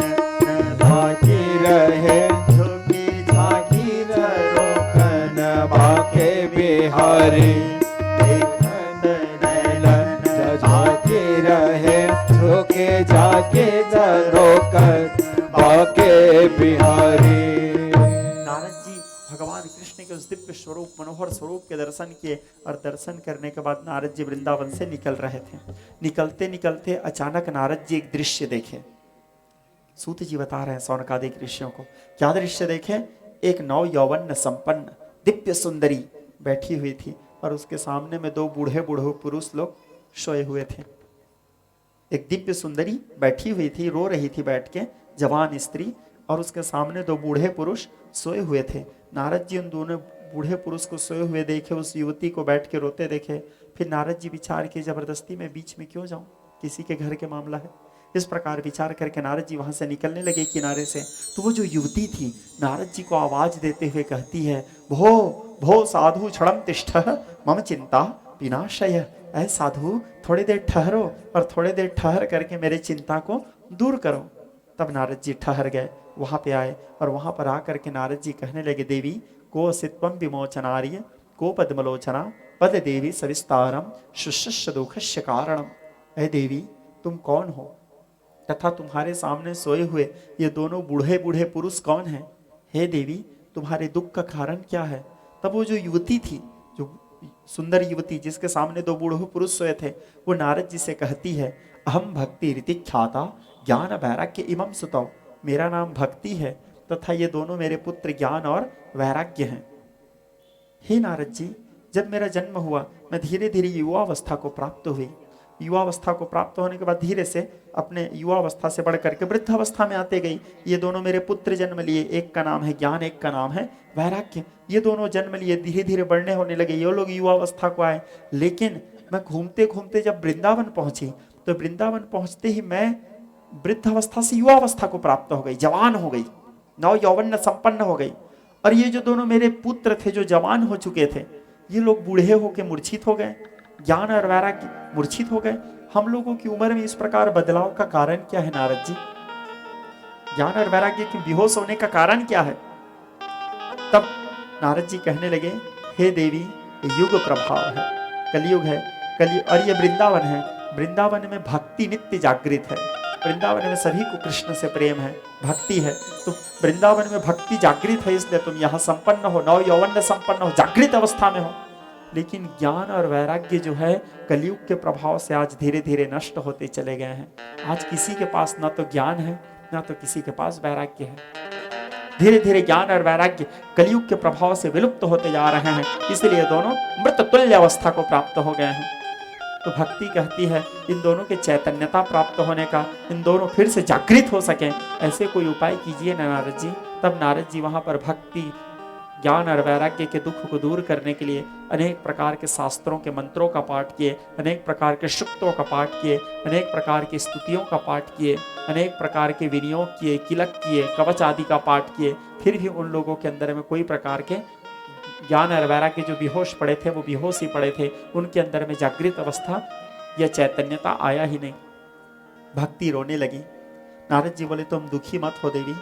बाकी रहे झुकी झाकी रोकन बाके बिहारी। देखत नैन झाके रहे झुके झाके रोकन बाके बिहारी। नारद जी भगवान कृष्ण के उस दिव्य स्वरूप मनोहर स्वरूप के दर्शन किए और दर्शन करने के बाद नारद जी वृंदावन से निकल रहे थे। निकलते निकलते अचानक नारद जी एक दृश्य देखे। सूत जी बता रहे हैं सौनकादिक ऋषियों को, क्या दृश्य देखे? एक नव यौवन संपन्न दिव्य सुंदरी बैठी हुई थी और उसके सामने में दो बूढ़े बूढ़े पुरुष लोग सोए हुए थे। एक दिव्य सुंदरी बैठी हुई थी, रो रही थी बैठ के, जवान स्त्री, और उसके सामने दो बूढ़े पुरुष सोए हुए थे। नारद जी उन दोनों बूढ़े पुरुष को सोए हुए देखे, उस युवती को बैठ के रोते देखे। फिर नारद जी विचार किए, जबरदस्ती में बीच में क्यों जाऊं, किसी के घर के मामला है। इस प्रकार विचार करके नारद जी वहां से निकलने लगे किनारे से। तो वो जो युवती थी नारद जी को आवाज देते हुए कहती है, भो भो साधु क्षणम तिष्ठ मम चिंता विनाशय। ऐ साधु थोड़ी देर ठहरो और थोड़ी देर ठहर करके मेरे चिंता को दूर करो। तब नारद जी ठहर गए, वहां पे आए और वहां पर आकर के नारद जी कहने लगे, देवी को सित्वम विमोचनार्य को पद्मलोचना पद देवी सविस्तारम शुष्य दुखस्य कारणम। ऐ देवी तुम कौन हो तथा तुम्हारे सामने सोए हुए ये दोनों बूढ़े बूढ़े पुरुष कौन हैं? हे देवी तुम्हारे दुख का कारण क्या है? तब वो जो युवती थी, जो सुंदर युवती जिसके सामने दो बूढ़े पुरुष सोए थे, वो नारद जी से कहती है, अहम भक्ति रीति ख्याता ज्ञान वैराग्य इमम सुतौ। मेरा नाम भक्ति है तथा ये दोनों मेरे पुत्र ज्ञान और वैराग्य हैं। हे नारद जी, जब मेरा जन्म हुआ मैं धीरे धीरे युवावस्था को प्राप्त हुई। युवावस्था को प्राप्त होने के बाद धीरे से अपने युवावस्था से बढ़ करके वृद्धावस्था में आते गई। ये दोनों मेरे पुत्र जन्म लिए, एक का नाम है ज्ञान, एक का नाम है वैराग्य। ये दोनों जन्म लिए, धीरे धीरे बढ़ने होने लगे, ये लोग युवावस्था को आए। लेकिन मैं घूमते घूमते जब वृंदावन पहुंची तो वृंदावन पहुंचते ही मैं वृद्धावस्था से युवावस्था को प्राप्त हो गई, जवान हो गई, नव यौवन संपन्न हो गई। और ये जो दोनों मेरे पुत्र थे जो जवान हो चुके थे, ये लोग बूढ़े होकर मूर्छित हो गए, ज्ञान और वैराग्य मूर्छित हो गए। हम लोगों की उम्र में इस प्रकार बदलाव का कारण क्या है नारद जी? ज्ञान और वैराग्य के बेहोश होने का कारण क्या है? तब नारद जी कहने लगे, हे देवी युग प्रभाव है, कलयुग है, कलयुग। और ये वृंदावन है, वृंदावन में भक्ति नित्य जागृत है, वृंदावन में सभी को कृष्ण से प्रेम है, भक्ति है। तो वृंदावन में भक्ति जागृत है, इसलिए तुम यहाँ संपन्न हो, नव यौवन संपन्न हो, जागृत अवस्था में हो। लेकिन ज्ञान और वैराग्य जो है कलयुग के प्रभाव से आज धीरे धीरे नष्ट होते चले गए हैं। आज किसी के पास ना तो ज्ञान है ना तो किसी के पास वैराग्य है। धीरे धीरे ज्ञान और वैराग्य कलयुग के प्रभाव से विलुप्त होते जा रहे हैं, इसलिए दोनों मृत तुल्य अवस्था को प्राप्त हो गए हैं। तो भक्ति कहती है इन दोनों के चैतन्यता प्राप्त होने का, इन दोनों फिर से जागृत हो सके, ऐसे कोई उपाय कीजिए ना नारद जी। तब नारद जी वहां पर भक्ति, ज्ञान और वैराग्य के दुख को दूर करने के लिए अनेक प्रकार के शास्त्रों के मंत्रों का पाठ किए, अनेक प्रकार के सूक्तों का पाठ किए, अनेक प्रकार की स्तुतियों का पाठ किए, अनेक प्रकार के विनियोग किए, किलक किए, कवच आदि का पाठ किए। फिर भी उन लोगों के अंदर में कोई प्रकार के ज्ञान और वैराग्य, जो बेहोश पड़े थे वो बेहोश ही पड़े थे, उनके अंदर में जागृत अवस्था या चैतन्यता आया ही नहीं। भक्ति रोने लगी। नारद जी बोले तुम दुखी मत हो देवी,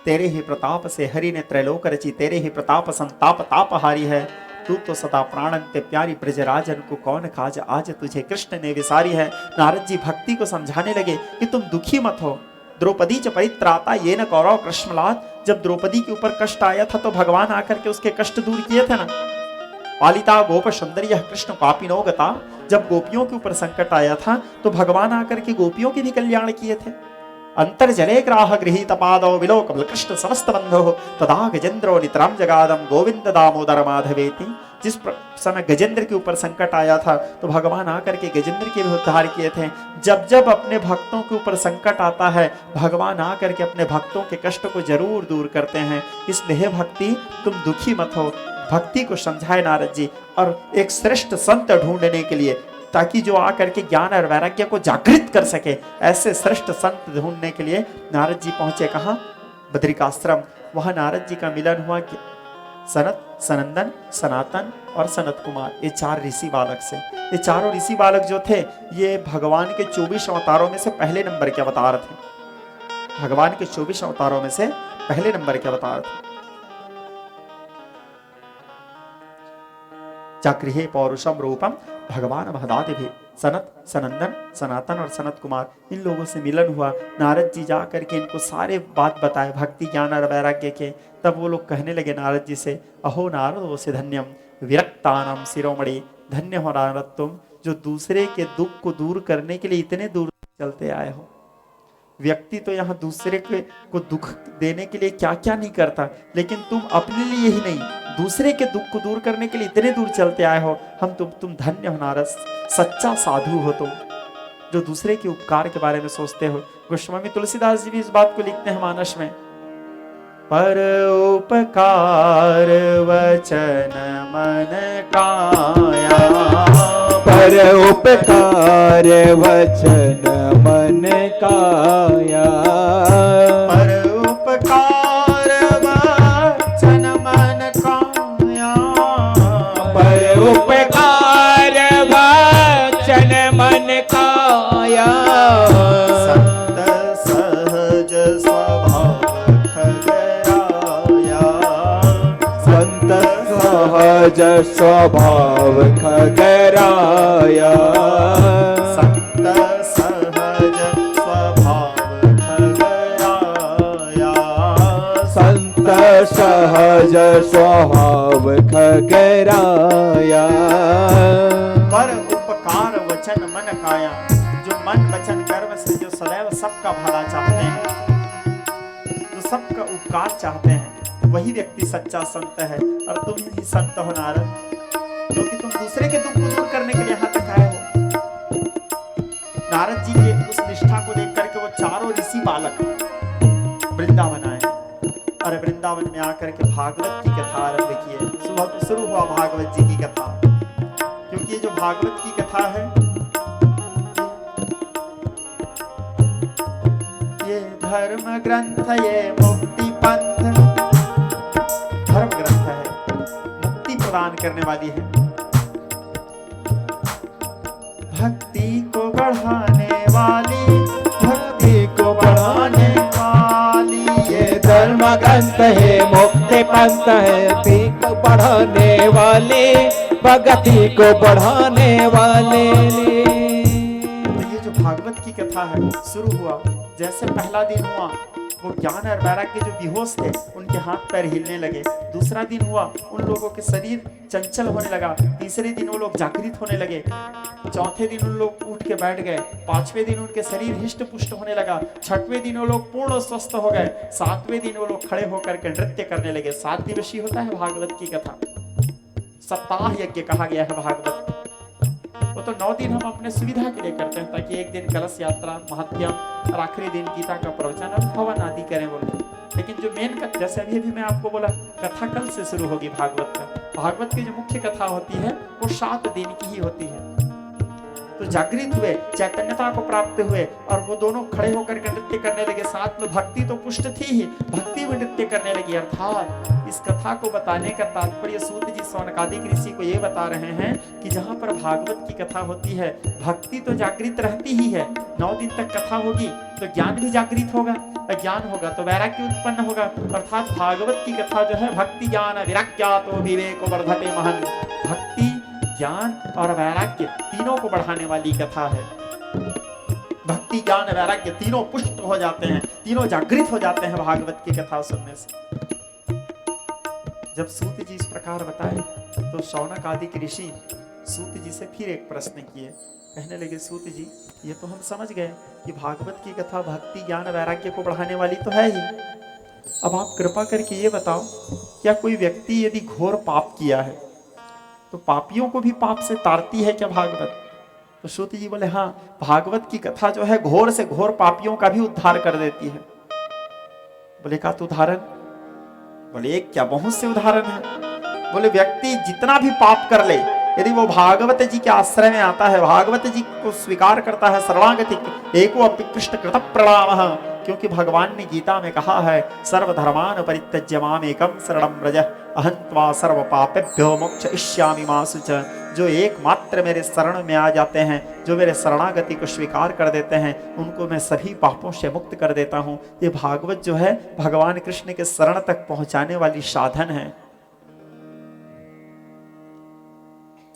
तेरे ही प्रताप से हरि ने त्रैलोक रची, तेरे ही प्रताप संताप तापहारी है। तू तो सदा प्राणंते प्यारी ब्रजराजन को कौन काज, आज तुझे कृष्ण ने विसारी है। नारद जी भक्ति को समझाने लगे कि तुम दुखी मत हो। द्रौपदी च परित्राता ये न कौरव कृष्णलाद, जब द्रौपदी के ऊपर कष्ट आया था तो भगवान आकर के उसके कष्ट दूर किए थे ना। पालिता गोप सुंदर यह कृष्ण पापिनो गता, जब गोपियों के ऊपर संकट आया था तो भगवान आकर के गोपियों के भी कल्याण किए थे। अंतर जले ग्राह गृहीत पादो विलोक कृष्ण समस्त बंधो, तदा गजेंद्रो नितराम जगादम गोविंद दामोदर माधवेति। जिस समय गजेंद्र के ऊपर संकट आया था तो भगवान आकर के गजेंद्र के भी उद्धार किए थे। जब जब अपने भक्तों के ऊपर संकट आता है भगवान आकर के अपने भक्तों के कष्ट को जरूर दूर करते हैं। इसलिए भक्ति तुम दुखी मत हो। भक्ति को समझाए नारद जी, और एक श्रेष्ठ संत ढूंढने के लिए, ताकि जो आकर के ज्ञान और वैराग्य को जागृत कर सके, ऐसे श्रेष्ठ संत ढूंढने के लिए नारद जी पहुंचे कहाँ? बद्रिकाश्रम। वहां नारद जी का मिलन हुआ कि सनत, सनंदन, सनातन और सनत कुमार, ये 4 ऋषि बालक से। ये चारों ऋषि बालक जो थे ये भगवान के 24 अवतारों में से पहले नंबर के अवतार थे। भगवान के 24 अवतारों में से पहले नंबर के अवतार थे। चक्रिहे पौरुषम रूपम भगवान महदादि भी। सनत, सनंदन, सनातन और सनत कुमार, इन लोगों से मिलन हुआ। नारद जी जा करके इनको सारे बात बताए भक्ति ज्ञान और वैराग्य के। तब वो लोग कहने लगे नारद जी से, अहो नारद वो से धन्यम विरक्तानम शिरोमणि, धन्य हो नारद तुम जो दूसरे के दुख को दूर करने के लिए इतने दूर चलते आए हो। व्यक्ति तो यहाँ दूसरे को दुख देने के लिए क्या क्या नहीं करता, लेकिन तुम अपने लिए ही नहीं दूसरे के दुख को दूर करने के लिए इतने दूर चलते आए हो। तुम धन्य हो नारद, सच्चा साधु हो तुम जो दूसरे के उपकार के बारे में सोचते हो। गोस्वामी तुलसीदास जी भी इस बात को लिखते हैं मानस में, पर उपकार वचन मन काया, पर उपकार वचन मन काया, पर उपकार वचन मन काया, पर उपकार वचन मन काया। संत सहज स्वभाव खगराया, संत सहज स्वभाव खगराया, संत सहज स्वभाव खगराया, संत सहज स्वभाव खगराया। पर उपकार वचन मन काया, जो मन वचन कर्म से जो सदैव सबका भला चाहते हैं, जो सबका उपकार चाहते हैं, वही व्यक्ति सच्चा संत है। और तुम ही संत हो नारद, क्योंकि तुम दूसरे के दुख को दूर करने के लिए यहाँ तक आए हो। नारद जी के उस निष्ठा को देख करके वो चारों ऋषि बालक वृंदावन आए, और वृंदावन में आकर के भागवत की कथा आरंभ किए। सुबह शुरू हुआ भागवत जी की कथा, क्योंकि ये जो भागवत की कथा है ये धर्म ग्रंथ, ये मुक्ति पंथ धर्म ग्रंथ है, मुक्ति प्रदान करने वाली है, भक्ति को बढ़ाने वाली, भक्ति को बढ़ाने वाली। ये धर्म ग्रंथ है, मुक्ति पंथ है, भक्ति को बढ़ाने वाले, भक्ति को बढ़ाने वाले। तो ये जो भागवत की कथा है शुरू हुआ, जैसे पहला दिन हुआ वो ज्ञान और वैराग्य जो बेहोश थे उनके हाथ पैर हिलने लगे। दूसरा दिन हुआ उन लोगों के शरीर चंचल होने लगा। तीसरे दिन वो लोग जागृत होने लगे। चौथे दिन उन लोग उठ के बैठ गए। पांचवें दिन उनके शरीर हिष्ट पुष्ट होने लगा। छठवें दिन वो लोग पूर्ण स्वस्थ हो गए। सातवें दिन वो लोग खड़े होकर के नृत्य करने लगे। 7 दिवसीय होता है भागवत की कथा, सप्ताह यज्ञ कहा गया है भागवत। वो तो 9 दिन हम अपने सुविधा के लिए करते हैं, ताकि एक दिन कलश यात्रा, महात्म्यम और आखिरी दिन गीता का प्रवचन और हवन आदि करें बोलते। लेकिन जो मेन जैसे अभी मैं आपको बोला, कथा कल से शुरू होगी भागवत का। भागवत की जो मुख्य कथा होती है वो 7 दिन की ही होती है। तो जागृत हुए, चैतन्यता को प्राप्त हुए और वो दोनों खड़े होकर के नृत्य करने लगे। साथ में भक्ति तो पुष्ट थी ही, भक्ति में नृत्य करने लगी। अर्थात इस कथा को बताने का तात्पर्य सूत जी सौनकादिक ऋषि को ये बता रहे हैं कि जहाँ पर भागवत की कथा होती है भक्ति तो जागृत रहती ही है। 9 दिन तक कथा होगी, तो ज्ञान भी जागृत होगा, ज्ञान होगा तो वैराग्य उत्पन्न होगा। अर्थात भागवत की कथा जो है भक्ति ज्ञान विराग्यातो विवेको वर्धते महन्, भक्ति ज्ञान और वैराग्य तीनों को बढ़ाने वाली कथा है। भक्ति ज्ञान वैराग्य तीनों पुष्ट हो जाते हैं, तीनों जागृत हो जाते हैं भागवत की कथा सुनने से। जब सूत जी इस प्रकार बताए तो शौनक आदि ऋषि सूत जी से फिर एक प्रश्न किए। कहने लगे, सूत जी ये तो हम समझ गए कि भागवत की कथा भक्ति ज्ञान वैराग्य को बढ़ाने वाली तो है ही, अब आप कृपा करके ये बताओ, क्या कोई व्यक्ति यदि घोर पाप किया है तो पापियों को भी पाप से तारती है क्या भागवत? तो सूत जी बोले, हाँ, भागवत की कथा जो है घोर से घोर पापियों का भी उद्धार कर देती है। बोले, का तो उदाहरण? बोले, एक क्या, बहुत से उदाहरण है। बोले, व्यक्ति जितना भी पाप कर ले, यदि वो भागवत जी के आश्रय में आता है, भागवत जी को स्वीकार करता है, शरणागति, एको अपि कृष्ण कृत प्रणामः, क्योंकि भगवान ने गीता में कहा है, सर्वधर्मान परित्यज्य माम एकम शरणं व्रज अहं त्वा सर्व पापेभ्यो मोक्षयिष्यामि मा शुच। जो एकमात्र मेरे शरण में आ जाते हैं, जो मेरे शरणागति को स्वीकार कर देते हैं, उनको मैं सभी पापों से मुक्त कर देता हूँ। ये भागवत जो है भगवान कृष्ण के शरण तक पहुंचाने वाली साधन है।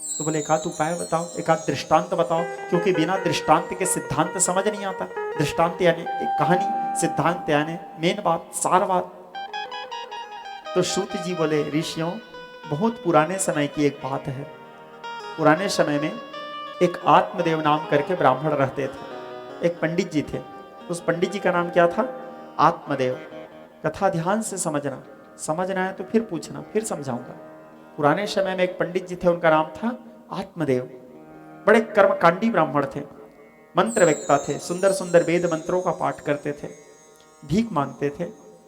तो बोले, एक आध उपाय बताओ, एक आध दृष्टांत बताओ, क्योंकि बिना दृष्टांत के सिद्धांत समझ नहीं आता। दृष्टांत यानी एक कहानी, सिद्धांत यानी मेन बात, सार बात। तो सूत जी बोले, ऋषियों, बहुत पुराने समय की एक बात है। पुराने समय में एक आत्मदेव नाम करके ब्राह्मण रहते थे। एक पंडित जी थे, उस पंडित जी का नाम क्या था? आत्मदेव। कथा ध्यान से समझना, समझना है तो फिर पूछना, फिर समझाऊंगा। पुराने समय में एक पंडित जी थे, उनका नाम था आत्मदेव। बड़े कर्मकांडी ब्राह्मण थे, मंत्र वक्ता थे, सुंदर सुंदर वेद मंत्रों का पाठ करते थे, भीख मांगते थे,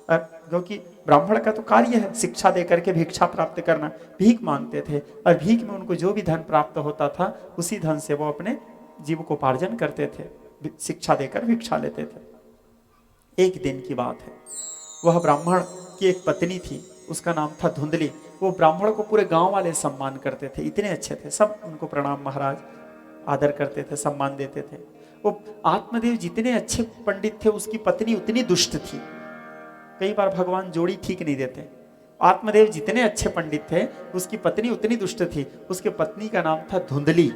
क्योंकि ब्राह्मण का तो कार्य है शिक्षा देकर के भिक्षा प्राप्त करना। भीख मांगते थे और भीख में उनको जो भी धन प्राप्त होता था उसी धन से वो अपने जीविकोपार्जन करते थे, शिक्षा देकर भिक्षा लेते थे। एक दिन की बात है, वह ब्राह्मण की एक पत्नी थी, उसका नाम था धुंधली। वो ब्राह्मण को पूरे गांव वाले सम्मान करते थे, इतने अच्छे थे, सब उनको प्रणाम महाराज आदर करते थे, सम्मान देते थे। वो आत्मदेव जितने अच्छे पंडित थे, उसकी पत्नी उतनी दुष्ट थी। कई बार भगवान जोड़ी ठीक नहीं देते। आत्मदेव जितने अच्छे पंडित थे, उसकी पत्नी उतनी दुष्ट थी। उसके पत्नी का नाम था धुंधली।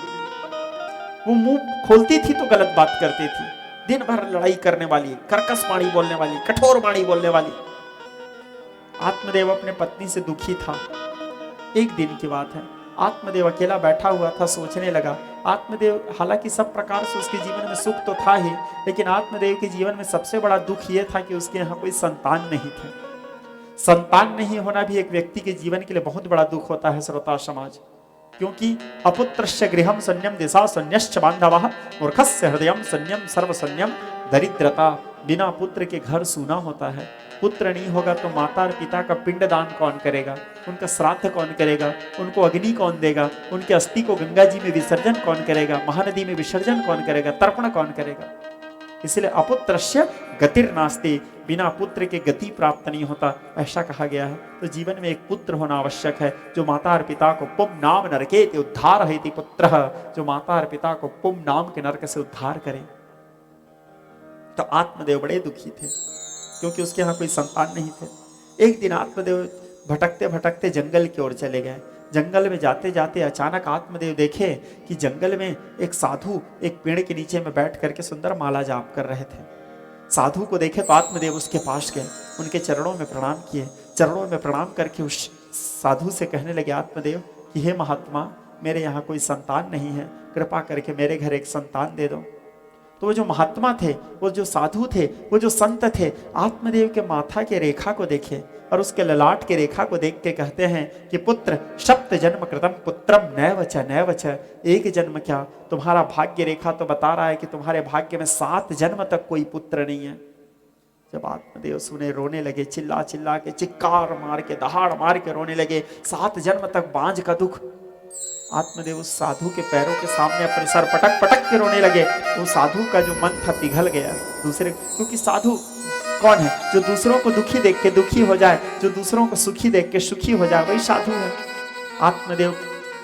वो मुंह खोलती थी तो गलत बात करती थी, दिन भर लड़ाई करने वाली, कर्कश वाणी बोलने वाली, कठोर वाणी बोलने वाली। आत्मदेव अपने पत्नी से दुखी था। एक दिन की बात है, आत्मदेव अकेला बैठा हुआ था, सोचने लगा। आत्मदेव, हालांकि सब प्रकार से उसके जीवन में सुख तो था ही, लेकिन आत्मदेव के जीवन में सबसे बड़ा दुख यह था कि उसके यहाँ कोई संतान नहीं थे। संतान नहीं होना भी एक व्यक्ति के जीवन के लिए बहुत बड़ा दुख होता है श्रोता समाज, क्योंकि अपुत्रस्य गृहम शून्यम दिशा शून्यश्च बांधवः मूर्खस्य हृदयम शून्यम सर्वशून्यम दरिद्रता। बिना पुत्र के घर सूना होता है। पुत्र नहीं होगा तो माता और पिता का पिंडदान कौन करेगा, उनका श्राद्ध कौन करेगा, उनको अग्नि कौन देगा, उनके अस्थि को गंगा जी में विसर्जन कौन करेगा, महानदी में विसर्जन कौन करेगा, तर्पण कौन करेगा। इसलिए अपुत्रस्य गतिर्नास्ति, बिना पुत्र के गति प्राप्त नहीं होता, ऐसा कहा गया है। तो जीवन में एक पुत्र होना आवश्यक है, जो माता और पिता को पुम नाम नरकेति उद्धार हेति पुत्रः, जो माता और पिता को पुम नाम के नरक से उद्धार करे। तो आत्मदेव बड़े दुखी थे, क्योंकि उसके यहाँ कोई संतान नहीं थे। एक दिन आत्मदेव भटकते भटकते जंगल की ओर चले गए। जंगल में जाते जाते अचानक आत्मदेव देखे कि जंगल में एक साधु एक पेड़ के नीचे में बैठ करके सुंदर माला जाप कर रहे थे। साधु को देखे तो आत्मदेव उसके पास गए, उनके चरणों में प्रणाम किए। चरणों में प्रणाम करके उस साधु से कहने लगे आत्मदेव कि हे महात्मा, मेरे यहाँ कोई संतान नहीं है, कृपा करके मेरे घर एक संतान दे दो। तो वो जो महात्मा थे, वो जो साधु थे, वो जो संत थे, आत्मदेव के माथा के रेखा को देखे और उसके ललाट के रेखा को देख के कहते हैं कि पुत्र सप्त जन्म कृतम पुत्रम नैवच नैवच। एक जन्म क्या, तुम्हारा भाग्य रेखा तो बता रहा है कि तुम्हारे भाग्य में 7 जन्म तक कोई पुत्र नहीं है। जब आत्मदेव सुने, रोने लगे, चिल्ला चिल्ला के, चिक्कार मार के, दहाड़ मार के रोने लगे। 7 जन्म तक बांझ का दुख। आत्मदेव उस साधु के पैरों के सामने अपने सर पटक पटक के रोने लगे। तो साधु का जो मन था पिघल गया। दूसरे, क्योंकि साधु कौन है? जो दूसरों को दुखी देख के दुखी हो जाए, जो दूसरों को सुखी देख के सुखी हो जाए, वही साधु है। आत्मदेव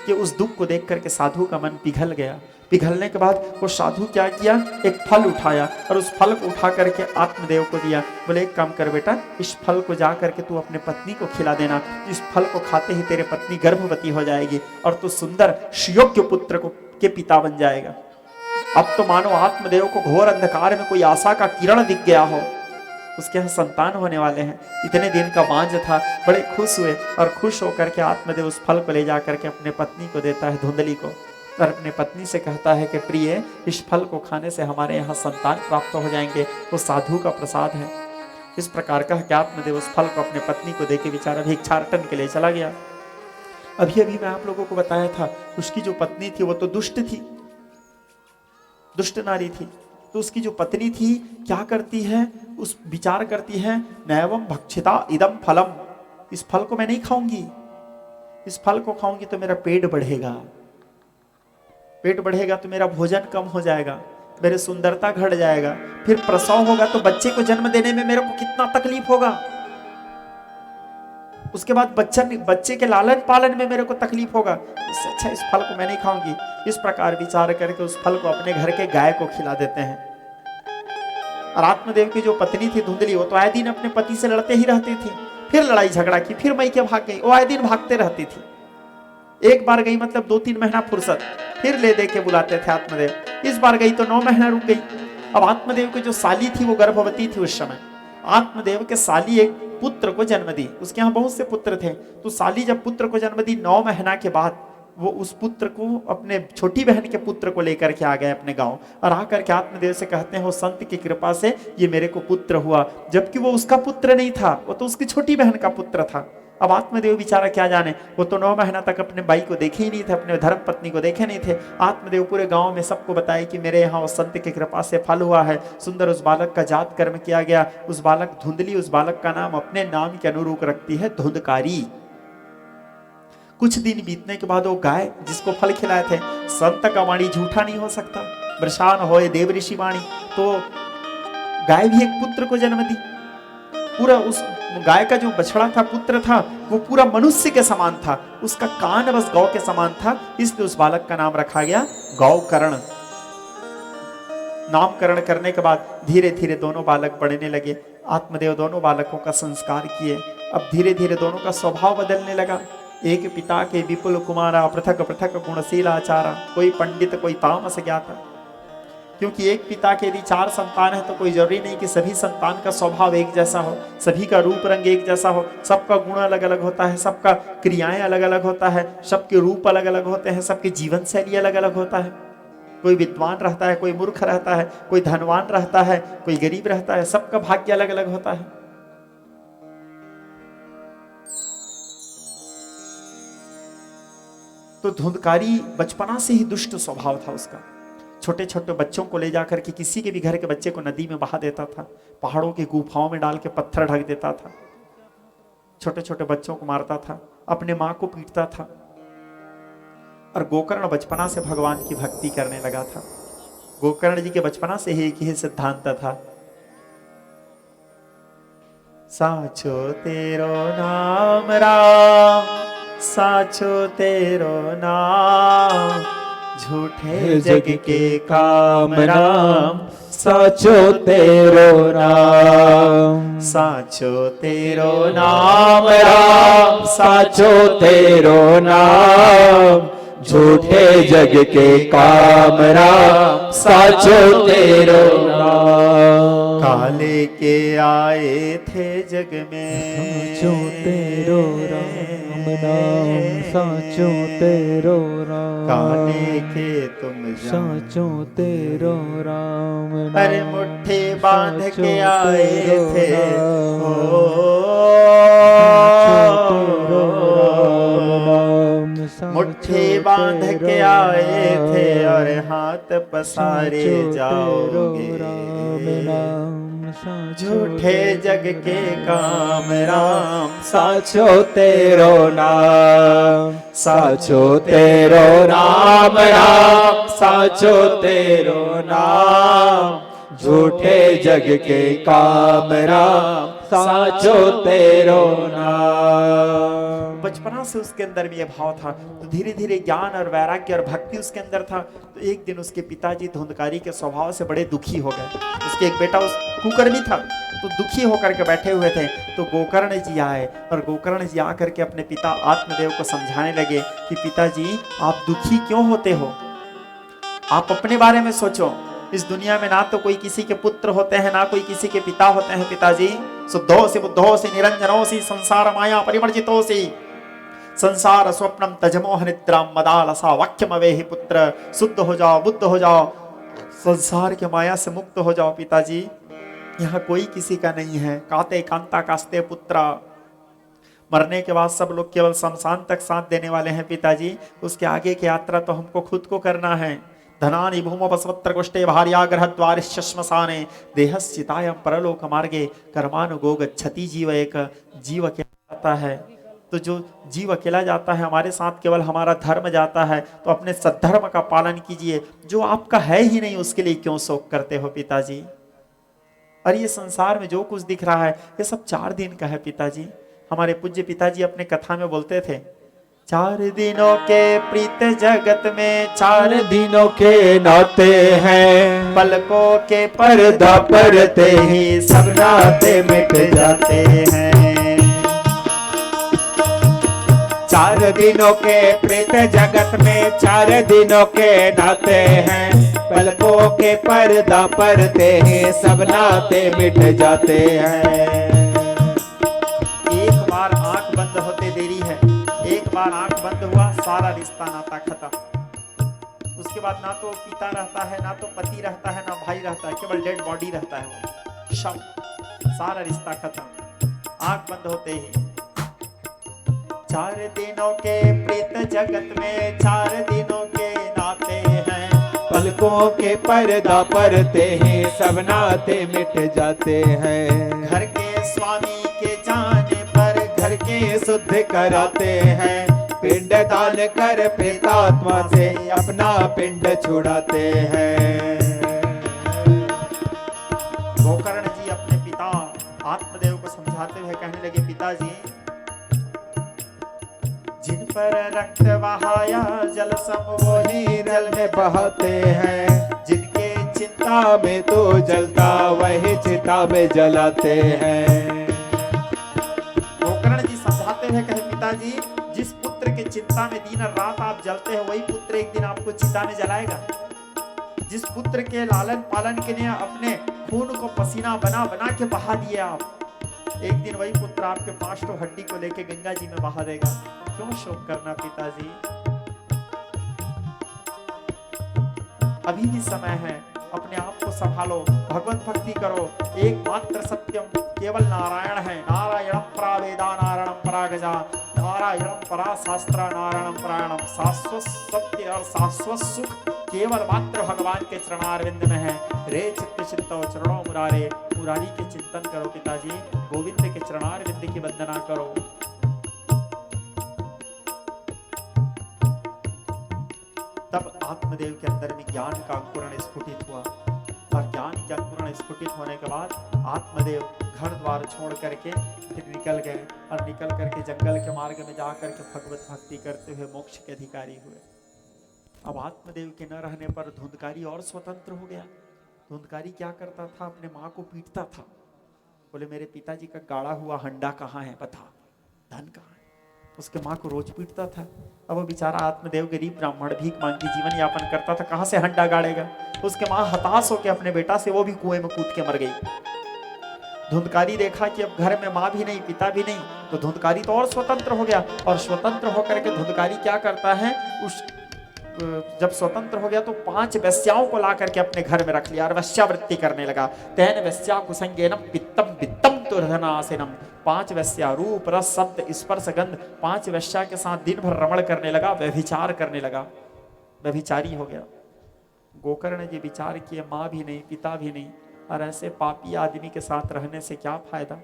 कि उस दुख को देख करके साधु का मन पिघल गया। पिघलने के बाद वो साधु क्या किया, एक फल उठाया और उस फल को उठा करके आत्मदेव को दिया। बोले एक काम कर बेटा, इस फल को जा करके तू अपने पत्नी को खिला देना। इस फल को खाते ही तेरे पत्नी गर्भवती हो जाएगी और तू सुंदर सुयोग्य पुत्र को के पिता बन जाएगा। अब तो मानो आत्मदेव को घोर अंधकार में कोई आशा का किरण दिख गया हो, उसके यहाँ संतान होने वाले हैं। इतने दिन का बांझ था, बड़े खुश हुए और खुश होकर के आत्मदेव उस फल को ले जा करके अपने पत्नी को देता है, धुंधली को, और अपने पत्नी से कहता है कि प्रिय, इस फल को खाने से हमारे यहाँ संतान प्राप्त हो जाएंगे, वो साधु का प्रसाद है। इस प्रकार कह के आत्मदेव उस फल को अपने पत्नी को देके बेचारा भिक्षाटन के लिए चला गया। अभी अभी मैं आप लोगों को बताया था, उसकी जो पत्नी थी वो तो दुष्ट थी, दुष्ट नारी थी। तो उसकी जो पत्नी थी क्या करती है, उस विचार करती है, नैवम भक्षिता इदम फलम, इस फल को मैं नहीं खाऊंगी, इस फल को खाऊंगी तो मेरा पेट बढ़ेगा, पेट बढ़ेगा तो मेरा भोजन कम हो जाएगा, मेरी सुंदरता घट जाएगा, फिर प्रसव होगा तो बच्चे को जन्म देने में मेरे को कितना तकलीफ होगा, उसके बाद बच्चे के लालन पालन में मेरे को तकलीफ होगा, इससे अच्छा इस फल को मैं नहीं खाऊंगी। इस प्रकार विचार करके उस फल को अपने घर के गाय को खिला देते हैं। और आत्मदेव की जो पत्नी थी धुंधली, वो तो आए दिन अपने पति से लड़ते ही रहती थी, फिर लड़ाई झगड़ा की, फिर मई के भाग गई, वो आए दिन भागते रहती थी। एक बार गई मतलब 2-3 महीना फुर्सत, फिर ले दे के बुलाते थे आत्मदेव। इस बार गई तो 9 महीना रुक गई। अब आत्मदेव की जो साली थी वो गर्भवती थी उस समय। आत्मदेव के साली एक पुत्र को जन्म दी, उसके यहाँ बहुत से पुत्र थे, तो साली जब पुत्र को जन्म दी 9 महीना के बाद वो उस पुत्र को अपने छोटी बहन के पुत्र को लेकर के आ गए अपने गांव, और आकर के आत्मदेव से कहते हैं, वो संत की कृपा से ये मेरे को पुत्र हुआ, जबकि वो उसका पुत्र नहीं था, वो तो उसकी छोटी बहन का पुत्र था। अब आत्मदेव बेचारा क्या जाने, वो तो 9 महीना तक अपने भाई को देखे ही नहीं थे, अपने धर्म पत्नी को देखे नहीं थे। आत्मदेव पूरे गांव में सबको बताए कि मेरे यहाँ उस संत की कृपा से फल हुआ है, सुंदर उस बालक का जात कर्म किया गया। उस बालक धुंधली, उस बालक का नाम अपने नाम के अनुरूप रखती है धुंधकारी। कुछ दिन बीतने के बाद वो गाय जिसको फल खिलाए थे, संत का वाणी झूठा नहीं हो सकता, वृषान होए देव ऋषि वाणी, तो गाय भी एक पुत्र को जन्म दी। पूरा उस गाय का जो बछड़ा था, पुत्र था, वो पूरा मनुष्य के समान था, उसका कान बस गौ के समान था, इसलिए उस बालक का नाम रखा गया गौकर्ण। नामकरण करने के बाद धीरे धीरे दोनों बालक बढ़ने लगे। आत्मदेव दोनों बालकों का संस्कार किए। अब धीरे धीरे दोनों का स्वभाव बदलने लगा। एक पिता के विपुल कुमारा, पृथक पृथक गुणशील आचारा, कोई पंडित कोई तामस ज्ञाता। क्योंकि एक पिता के यदि 4 संतान है तो कोई जरूरी नहीं कि सभी संतान का स्वभाव एक जैसा हो, सभी का रूप रंग एक जैसा हो, सबका गुण अलग अलग होता है, सबका क्रियाएं अलग अलग होता है, सबके रूप अलग अलग होते हैं, सबकी जीवन शैली अलग अलग होता है। कोई विद्वान रहता है, कोई मूर्ख रहता है, कोई धनवान रहता है, कोई गरीब रहता है, सबका भाग्य अलग अलग होता है। तो धुंधकारी बचपना से ही दुष्ट स्वभाव था उसका। छोटे छोटे बच्चों को ले जाकर के किसी के भी घर के बच्चे को नदी में बहा देता था, पहाड़ों की गुफाओं में डाल के पत्थर ढक देता था, छोटे छोटे बच्चों को मारता था, अपने माँ को पीटता था। और गोकर्ण बचपना से भगवान की भक्ति करने लगा था। गोकर्ण जी के बचपना से ही एक ही सिद्धांत था, साचो तेरो नाम राम, साचो तेरो नाम, झूठे जग के काम राम, साचो तेरो नाम, साचो तेरो नाम राम, साचो तेरो नाम, झूठे जग के काम राम, साचो तेरो नाम। काले के आए थे जग में, साचो तेरो राम नाम, साचो तेरो राम, काले के तुम साचो तेरो राम नाम, अरे मुट्ठी बांध के आए थे, मुट्ठी बांध के आए थे और हाथ पसारे जाओगे, झूठे जग के काम राम, साचो तेरो नाम, साचो तेरो नाम राम, साचो तेरो नाम, झूठे जग के काम राम, साचो तेरो नाम। बचपना से उसके अंदर में ये भाव था, तो धीरे धीरे ज्ञान और वैराग्य और भक्ति उसके अंदर था। तो एक दिन उसके पिताजी धुंधकारी के स्वभाव से बड़े दुखी हो गए। उसके एक बेटा उस कुकर्मी था, तो दुखी होकर के बैठे हुए थे। तो गोकर्ण जी आए और गोकर्ण जी आकर के अपने पिता आत्मदेव को समझाने लगे कि पिताजी आप दुखी क्यों होते हो, आप अपने बारे में सोचो। इस दुनिया में ना तो कोई किसी के पुत्र होते हैं, ना कोई किसी के पिता होते हैं। पिताजी शुद्धोसि बुद्धोसि निरंजनोसि संसार माया परिमर्जितोसि संसार स्वप्नम तजमोह निद्राम मदालसा वाक्यमवेहि पुत्र। शुद्ध हो जाओ, बुद्ध हो जाओ, संसार के माया से मुक्त हो जाओ। पिताजी यहाँ कोई किसी का नहीं है। काते कांता कास्ते पुत्रा, मरने के बाद सब लोग केवल शमशान तक साथ देने वाले हैं पिताजी। उसके आगे की यात्रा तो हमको खुद को करना है। धनानि भूमोपस्वत्र गोष्ठे भार्याग्रहद्वारिश्च श्मशाने देहस्थितायं परलोक मार्गे कर्मानुगो गच्छति जीव। एक जीव अकेला जाता है, तो जो जीव अकेला जाता है, हमारे साथ केवल हमारा धर्म जाता है, तो अपने सद्धर्म का पालन कीजिए। जो आपका है ही नहीं उसके लिए क्यों शोक करते हो पिताजी। और ये संसार में जो कुछ दिख रहा है ये सब 4 दिन का है पिताजी। हमारे पूज्य पिताजी अपने कथा में बोलते थे, 4 दिनों के प्रीत जगत में 4 दिनों के नाते हैं, पलकों के पर्दा परते ही सब नाते मिट जाते हैं। 4 दिनों के प्रीत जगत में 4 दिनों के नाते हैं, पलकों के पर्दा परते ही सब नाते मिट जाते हैं। एक बार आंख बंद होते देरी है, एक बार आंख बंद हुआ सारा रिश्ता नाता खत्म। उसके बाद ना तो पिता रहता है, ना तो पति रहता है, ना भाई रहता है, केवल डेड बॉडी रहता है, वो शव, सारा रिश्ता खत्म आंख बंद होते ही। 4 दिनों के प्रीत जगत में 4 दिनों के नाते हैं, पलकों के पर्दा परते ही सब नाते मिट जाते हैं। घर के स्वामी के जाने पर घर के शुद्ध कराते हैं, पिंड दान कर प्रेतात्मा से अपना पिंड छुड़ाते हैं। गोकर्ण जी अपने पिता आत्मदेव को समझाते हुए कहने लगे, पिताजी जिन पर रक्त बहाया जल सम वही जल में बहाते हैं, जिनके चिंता चिता में तो जलता वही चिता में जलाते हैं। गोकर्ण जी समझाते हुए कहे, पिताजी जिस पुत्र के चिंता में दिन और रात आप जलते हैं वही पुत्र एक दिन आपको चिता में जलाएगा। जिस पुत्र के लालन पालन के लिए अपने खून को पसीना बना बना के बहा दिए आप, एक दिन वही पुत्र आपके 5 हड्डी को लेके गंगा जी में बहा देगा। क्यों शोक करना पिताजी, अभी भी समय है, अपने आप को संभालो, भगवत भक्ति करो। एकमात्र सत्यम केवल नारायण है। नारायणम परा वेदा नारायणम परा गजा नारायणम परा शास्त्र नारायणम परायणम। शाश्वत सत्य और शाश्वत सुख केवल मात्र भगवान के चरणारविंद में है। रे चित्त चित्तो चरणों मुरारे, मुरारी के चिंतन करो पिताजी, गोविंद के चरणारविंद की वंदना करो। तब आत्मदेव के अंदर में ज्ञान का अंकुरण स्फुटित हुआ, और ज्ञान के अंकुरण स्फुटित होने के बाद आत्मदेव घर द्वार छोड़ करके फिर निकल गए, और निकल करके जंगल के मार्ग में जाकर के भगवत भक्ति करते हुए मोक्ष के अधिकारी हुए। अब आत्मदेव के न रहने पर धुंधकारी और स्वतंत्र हो गया। धुंधकारी क्या करता था, अपने माँ को पीटता था। बोले मेरे पिताजी का गाड़ा हुआ हंडा कहाँ है, बता, धन कहाँ है। उसके माँ को रोज पीटता था। अब वो बेचारा आत्मदेव गरीब ब्राह्मण भीख मांग के जीवन यापन करता था, कहाँ से हंडा गाड़ेगा। उसके माँ हताश होकर अपने बेटा से वो भी कुएं में कूद के मर गई। धुंधकारी देखा कि अब घर में माँ भी नहीं, पिता भी नहीं, तो धुंधकारी तो और स्वतंत्र हो गया। और स्वतंत्र होकर के धुंधकारी क्या करता है, उस जब स्वतंत्र हो गया तो 5 वेश्याओं को ला करके अपने घर में रख लिया और वेश्यावृत्ति करने लगा। तेन वेश्या कुसंगेनम पित्तम वित्तम तुरधनासेनम। 5 वेश्या, रूप रस शब्द स्पर्श गंध, 5 वेश्या के साथ दिन भर रमण करने लगा, व्यभिचार करने लगा, व्यभिचारी हो गया। गोकर्ण जी विचार किए, माँ भी नहीं, पिता भी नहीं, और ऐसे पापी आदमी के साथ रहने से क्या फायदा।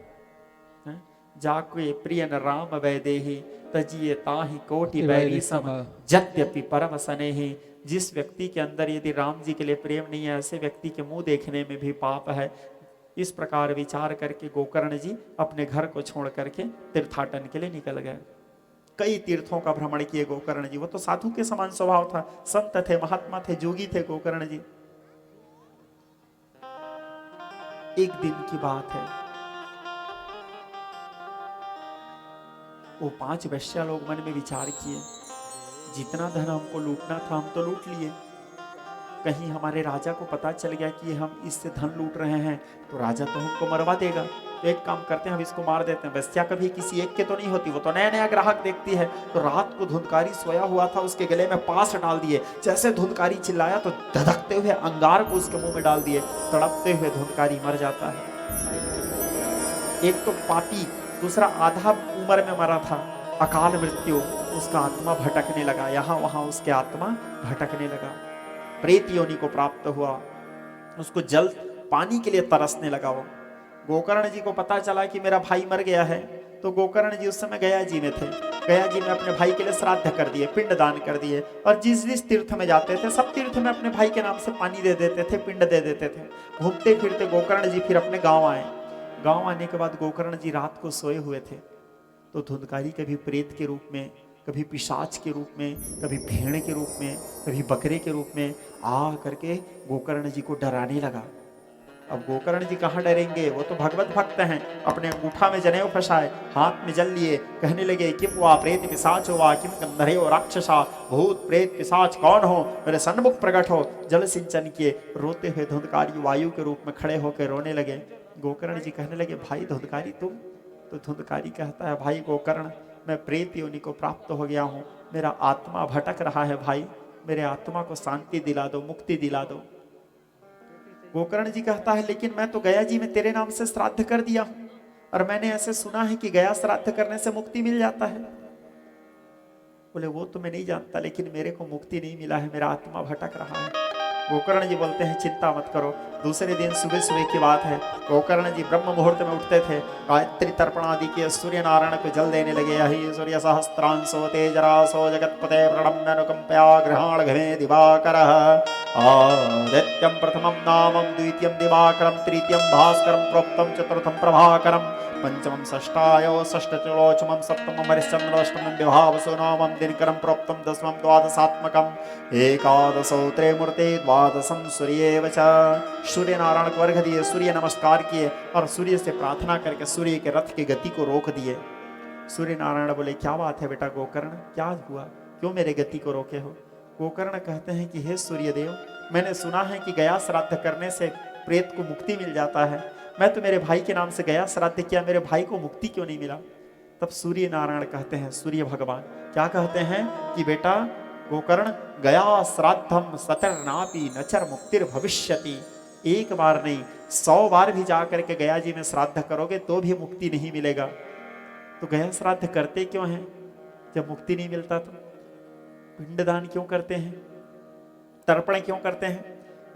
जाके प्रिय न राम वैदेही तजिए ताहि कोटि बैरी सम यद्यपि परम स्नेही। जिस व्यक्ति के अंदर यदि राम जी के लिए प्रेम नहीं है, ऐसे व्यक्ति के मुंह देखने में भी पाप है। इस प्रकार विचार करके गोकर्ण जी अपने घर को छोड़ करके तीर्थाटन के लिए निकल गए। कई तीर्थों का भ्रमण किए गोकर्ण जी। वो तो साधु के समान स्वभाव था, संत थे, महात्मा थे, जोगी थे गोकर्ण जी। एक दिन की बात है, वो 5 वैश्या लोग मन में विचार किए, जितना धन हमको लूटना था हम तो लूट लिए, कहीं हमारे राजा को पता चल गया कि हम इससे धन लूट रहे हैं तो राजा तो हमको मरवा देगा। तो एक काम करते हैं, हम इसको मार देते हैं। वैश्या कभी किसी एक के तो नहीं होती, वो तो नया नया ग्राहक देखती है। तो रात को धुंधकारी सोया हुआ था, उसके गले में पास डाल दिए। जैसे धुंधकारी चिल्लाया तो धधकते हुए अंगार को उसके मुंह में डाल दिए। तड़पते हुए धुंधकारी मर जाता है। एक तो पापी, दूसरा आधा उम्र में मरा था, अकाल मृत्यु। उसका आत्मा भटकने लगा, यहाँ वहां उसके आत्मा भटकने लगा, प्रेत योनि को प्राप्त हुआ। उसको जल पानी के लिए तरसने लगा। वो गोकर्ण जी को पता चला कि मेरा भाई मर गया है, तो गोकर्ण जी उस समय गया जी में थे। गया जी में अपने भाई के लिए श्राद्ध कर दिए, पिंड दान कर दिए। और जिस जिस तीर्थ में जाते थे सब तीर्थ में अपने भाई के नाम से पानी दे देते थे, पिंड दे देते थे। घूमते फिरते गोकर्ण जी फिर अपने गाँव आए। गाँव आने के बाद गोकर्ण जी रात को सोए हुए थे, तो धुंधकारी कभी प्रेत के रूप में, कभी पिशाच के रूप में, कभी भेड़ के रूप में, कभी बकरे के रूप में आ करके गोकर्ण जी को डराने लगा। अब गोकर्ण जी कहाँ डरेंगे, वो तो भगवत भक्त हैं। अपने अंगूठा में जनेऊ फंसाए, हाथ में जल लिए, कहने लगे किम वा प्रेत पिशाच वा किम गंधर्यो राक्षसा, भूत प्रेत पिशाच कौन हो, मेरे सन्मुख प्रकट हो। जल सिंचन किए। रोते हुए धुंधकारी वायु के रूप में खड़े होकर रोने लगे। गोकर्ण जी कहने लगे भाई धुंधकारी तुम? तो धुंधकारी कहता है भाई गोकर्ण, मैं प्रेत योनि को प्राप्त हो गया हूँ, मेरा आत्मा भटक रहा है भाई, मेरे आत्मा को शांति दिला दो, मुक्ति दिला दो। गोकर्ण जी कहता है लेकिन मैं तो गया जी में तेरे नाम से श्राद्ध कर दिया हूं, और मैंने ऐसे सुना है कि गया श्राद्ध करने से मुक्ति मिल जाता है। बोले वो तो मैं नहीं जानता, लेकिन मेरे को मुक्ति नहीं मिला है, मेरा आत्मा भटक रहा है। गोकर्ण जी बोलते हैं चिंता मत करो। दूसरे दिन सुबह सुबह की बात है, गोकर्ण जी ब्रह्म मुहूर्त में उठते थे, गायत्री तर्पण आदि के सूर्य नारायण को जल देने लगे। यही सूर्य सहस्त्रांशो तेजरासो जगत्पते प्रणम्य अनुकंपया गृहाण घमे दिवाकरः, आदित्यं प्रथमं नामं द्वितीयं दिवाकरं तृतीयं भास्करं प्रोक्तं चतुर्थं प्रभाकरं पंचमं षष्ठायो षष्ठचलोचमं सप्तमं हरिश्चंद्राष्टमं विभावसो नामं दिनकरं प्रोक्तं दशमं द्वादशात्मकम् एकादशो त्रयमूर्ते द्वादशं सूर्येव च। सूर्य नारायण को अर्घ दिए, सूर्य नमस्कार किए और सूर्य से प्रार्थना करके सूर्य के रथ की गति को रोक दिए। सूर्य नारायण बोले क्या बात है बेटा गोकर्ण, क्या हुआ, क्यों मेरे गति को रोके हो? गोकर्ण कहते हैं कि हे सूर्यदेव, मैंने सुना है कि गया श्राद्ध करने से प्रेत को मुक्ति मिल जाता है। मैं तो मेरे भाई के नाम से गया श्राद्ध किया, मेरे भाई को मुक्ति क्यों नहीं मिला? तब सूर्य नारायण कहते हैं, सूर्य भगवान क्या कहते हैं कि बेटा गोकर्ण, गया श्राद्धम सतर्नापि नचर मुक्तिर भविष्यति। एक बार नहीं 100 बार भी जा करके गया जी में श्राद्ध करोगे तो भी मुक्ति नहीं मिलेगा। तो गया श्राद्ध करते क्यों हैं जब मुक्ति नहीं मिलता? तो पिंडदान क्यों करते हैं, तर्पण क्यों करते हैं?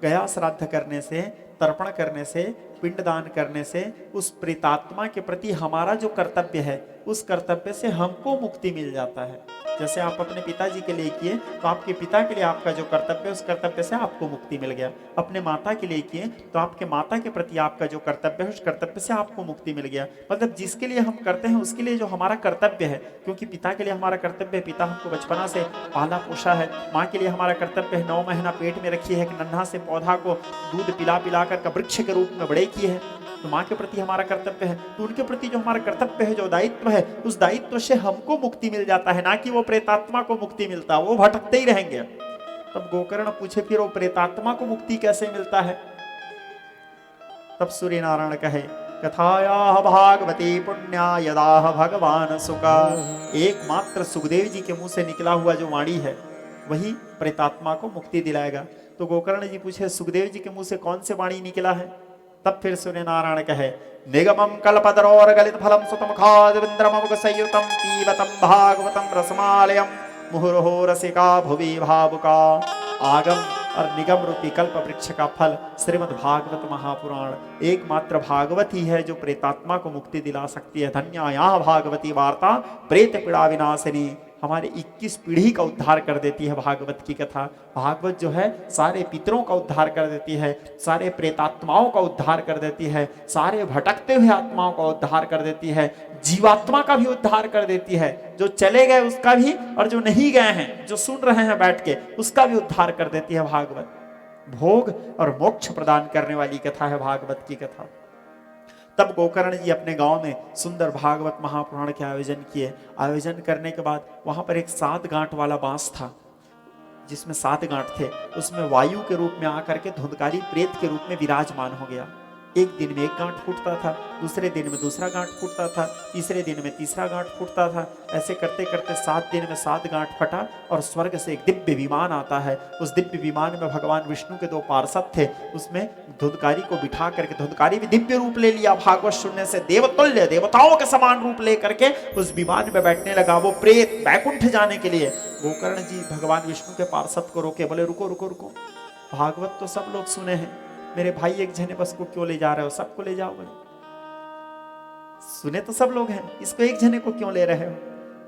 गया श्राद्ध करने से, तर्पण करने से, पिंडदान करने से उस प्रेतात्मा के प्रति हमारा जो कर्तव्य है, उस कर्तव्य से हमको मुक्ति मिल जाता है। जैसे आप अपने पिताजी के लिए किए तो आपके पिता के लिए आपका जो कर्तव्य है, उस कर्तव्य से आपको मुक्ति मिल गया। अपने माता के लिए किए तो आपके माता के प्रति आपका जो कर्तव्य है, उस कर्तव्य से आपको मुक्ति मिल गया। मतलब जिसके लिए हम करते हैं उसके लिए जो हमारा कर्तव्य है, क्योंकि पिता के लिए हमारा कर्तव्य है, पिता हमको बचपना से पाला पोषा है। माँ के लिए हमारा कर्तव्य है, 9 महीना पेट में रखी है, एक नन्हा से पौधा को दूध पिला पिला कर वृक्ष के रूप में बड़े किए हैं। तो माँ के प्रति हमारा कर्तव्य है, तो उनके प्रति जो हमारा कर्तव्य है, जो दायित्व है, उस दायित्व से हमको मुक्ति मिल जाता है, ना कि वो प्रेतात्मा को मुक्ति मिलता, वो भटकते ही रहेंगे। तब गोकर्ण पूछे फिर वो प्रेतात्मा को मुक्ति कैसे मिलता है? तब सूर्य नारायण कहे कथायाः भागवती पुण्या यदाह भगवान सुका। एकमात्र सुखदेव जी के मुंह से निकला हुआ जो वाणी है वही प्रेतात्मा को मुक्ति दिलाएगा। तो गोकर्ण जी पूछे सुखदेव जी के मुंह से कौन से वाणी निकला है? तब फिर सूर्य नारायण कहे निगमं कल्पतरोर गलित फलम सुतमुखादिन्द्रममुख संयुतम पीबतम भागवतम रसमालयम मुहुर्हो रसिका भुवि भावुका। आगम और निगम रूपी कल्प वृक्ष का फल श्रीमद् भागवत महापुराण, एकमात्र भागवत ही है जो प्रेतात्मा को मुक्ति दिला सकती है। धन्या यहाँ भागवती वार्ता प्रेत पीड़ा विनाशिनी। हमारे 21 पीढ़ी का उद्धार कर देती है भागवत की कथा। भागवत जो है सारे पितरों का उद्धार कर देती है, सारे प्रेतात्माओं का उद्धार कर देती है, सारे भटकते हुए आत्माओं का उद्धार कर देती है, जीवात्मा का भी उद्धार कर देती है, जो चले गए उसका भी और जो नहीं गए हैं, जो सुन रहे हैं बैठ के, उसका भी उद्धार कर देती है भागवत। भोग और मोक्ष प्रदान करने वाली कथा है भागवत की कथा। तब गोकर्ण जी अपने गांव में सुंदर भागवत महापुराण के आयोजन किए। आयोजन करने के बाद वहां पर एक 7 गांठ वाला बांस था, जिसमें 7 गांठ थे। उसमें वायु के रूप में आकर के धुंधकारी प्रेत के रूप में विराजमान हो गया। एक दिन में 1 गांठ फूटता था, दूसरे दिन में दूसरा गांठ फूटता था, तीसरे दिन में तीसरा गांठ फूटता था। ऐसे करते करते 7 दिन में 7 गांठ फटा और स्वर्ग से एक दिव्य विमान आता है। उस दिव्य विमान में भगवान विष्णु के 2 पार्षद थे। उसमें धुंधकारी को बिठा करके, धुंधकारी भी दिव्य रूप ले लिया भागवत सुनने से, देवतुल्य देवताओं के समान रूप ले करके उस विमान में बैठने लगा, वो प्रेत वैकुंठ जाने के लिए। गोकर्ण जी भगवान विष्णु के पार्षद को रोके, बोले रुको रुको रुको, भागवत तो सब लोग सुने हैं, मेरे भाई एक जने बस को क्यों ले जा रहे हो, सबको ले जाओ। बोले सुने तो सब लोग हैं, इसको एक जने को क्यों ले रहे हो?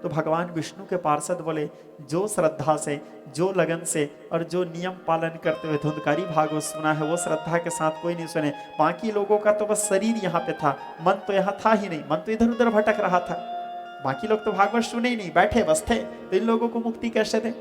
तो भगवान विष्णु के पार्षद बोले, जो श्रद्धा से, जो लगन से और जो नियम पालन करते हुए धुंधकारी भागवत सुना है, वो श्रद्धा के साथ कोई नहीं सुने। बाकी लोगों का तो बस शरीर यहाँ पे था, मन तो यहाँ था ही नहीं, मन तो इधर उधर भटक रहा था। बाकी लोग तो भागवत सुने ही नहीं, बैठे बस थे, तो इन लोगों को मुक्ति कैसे दे?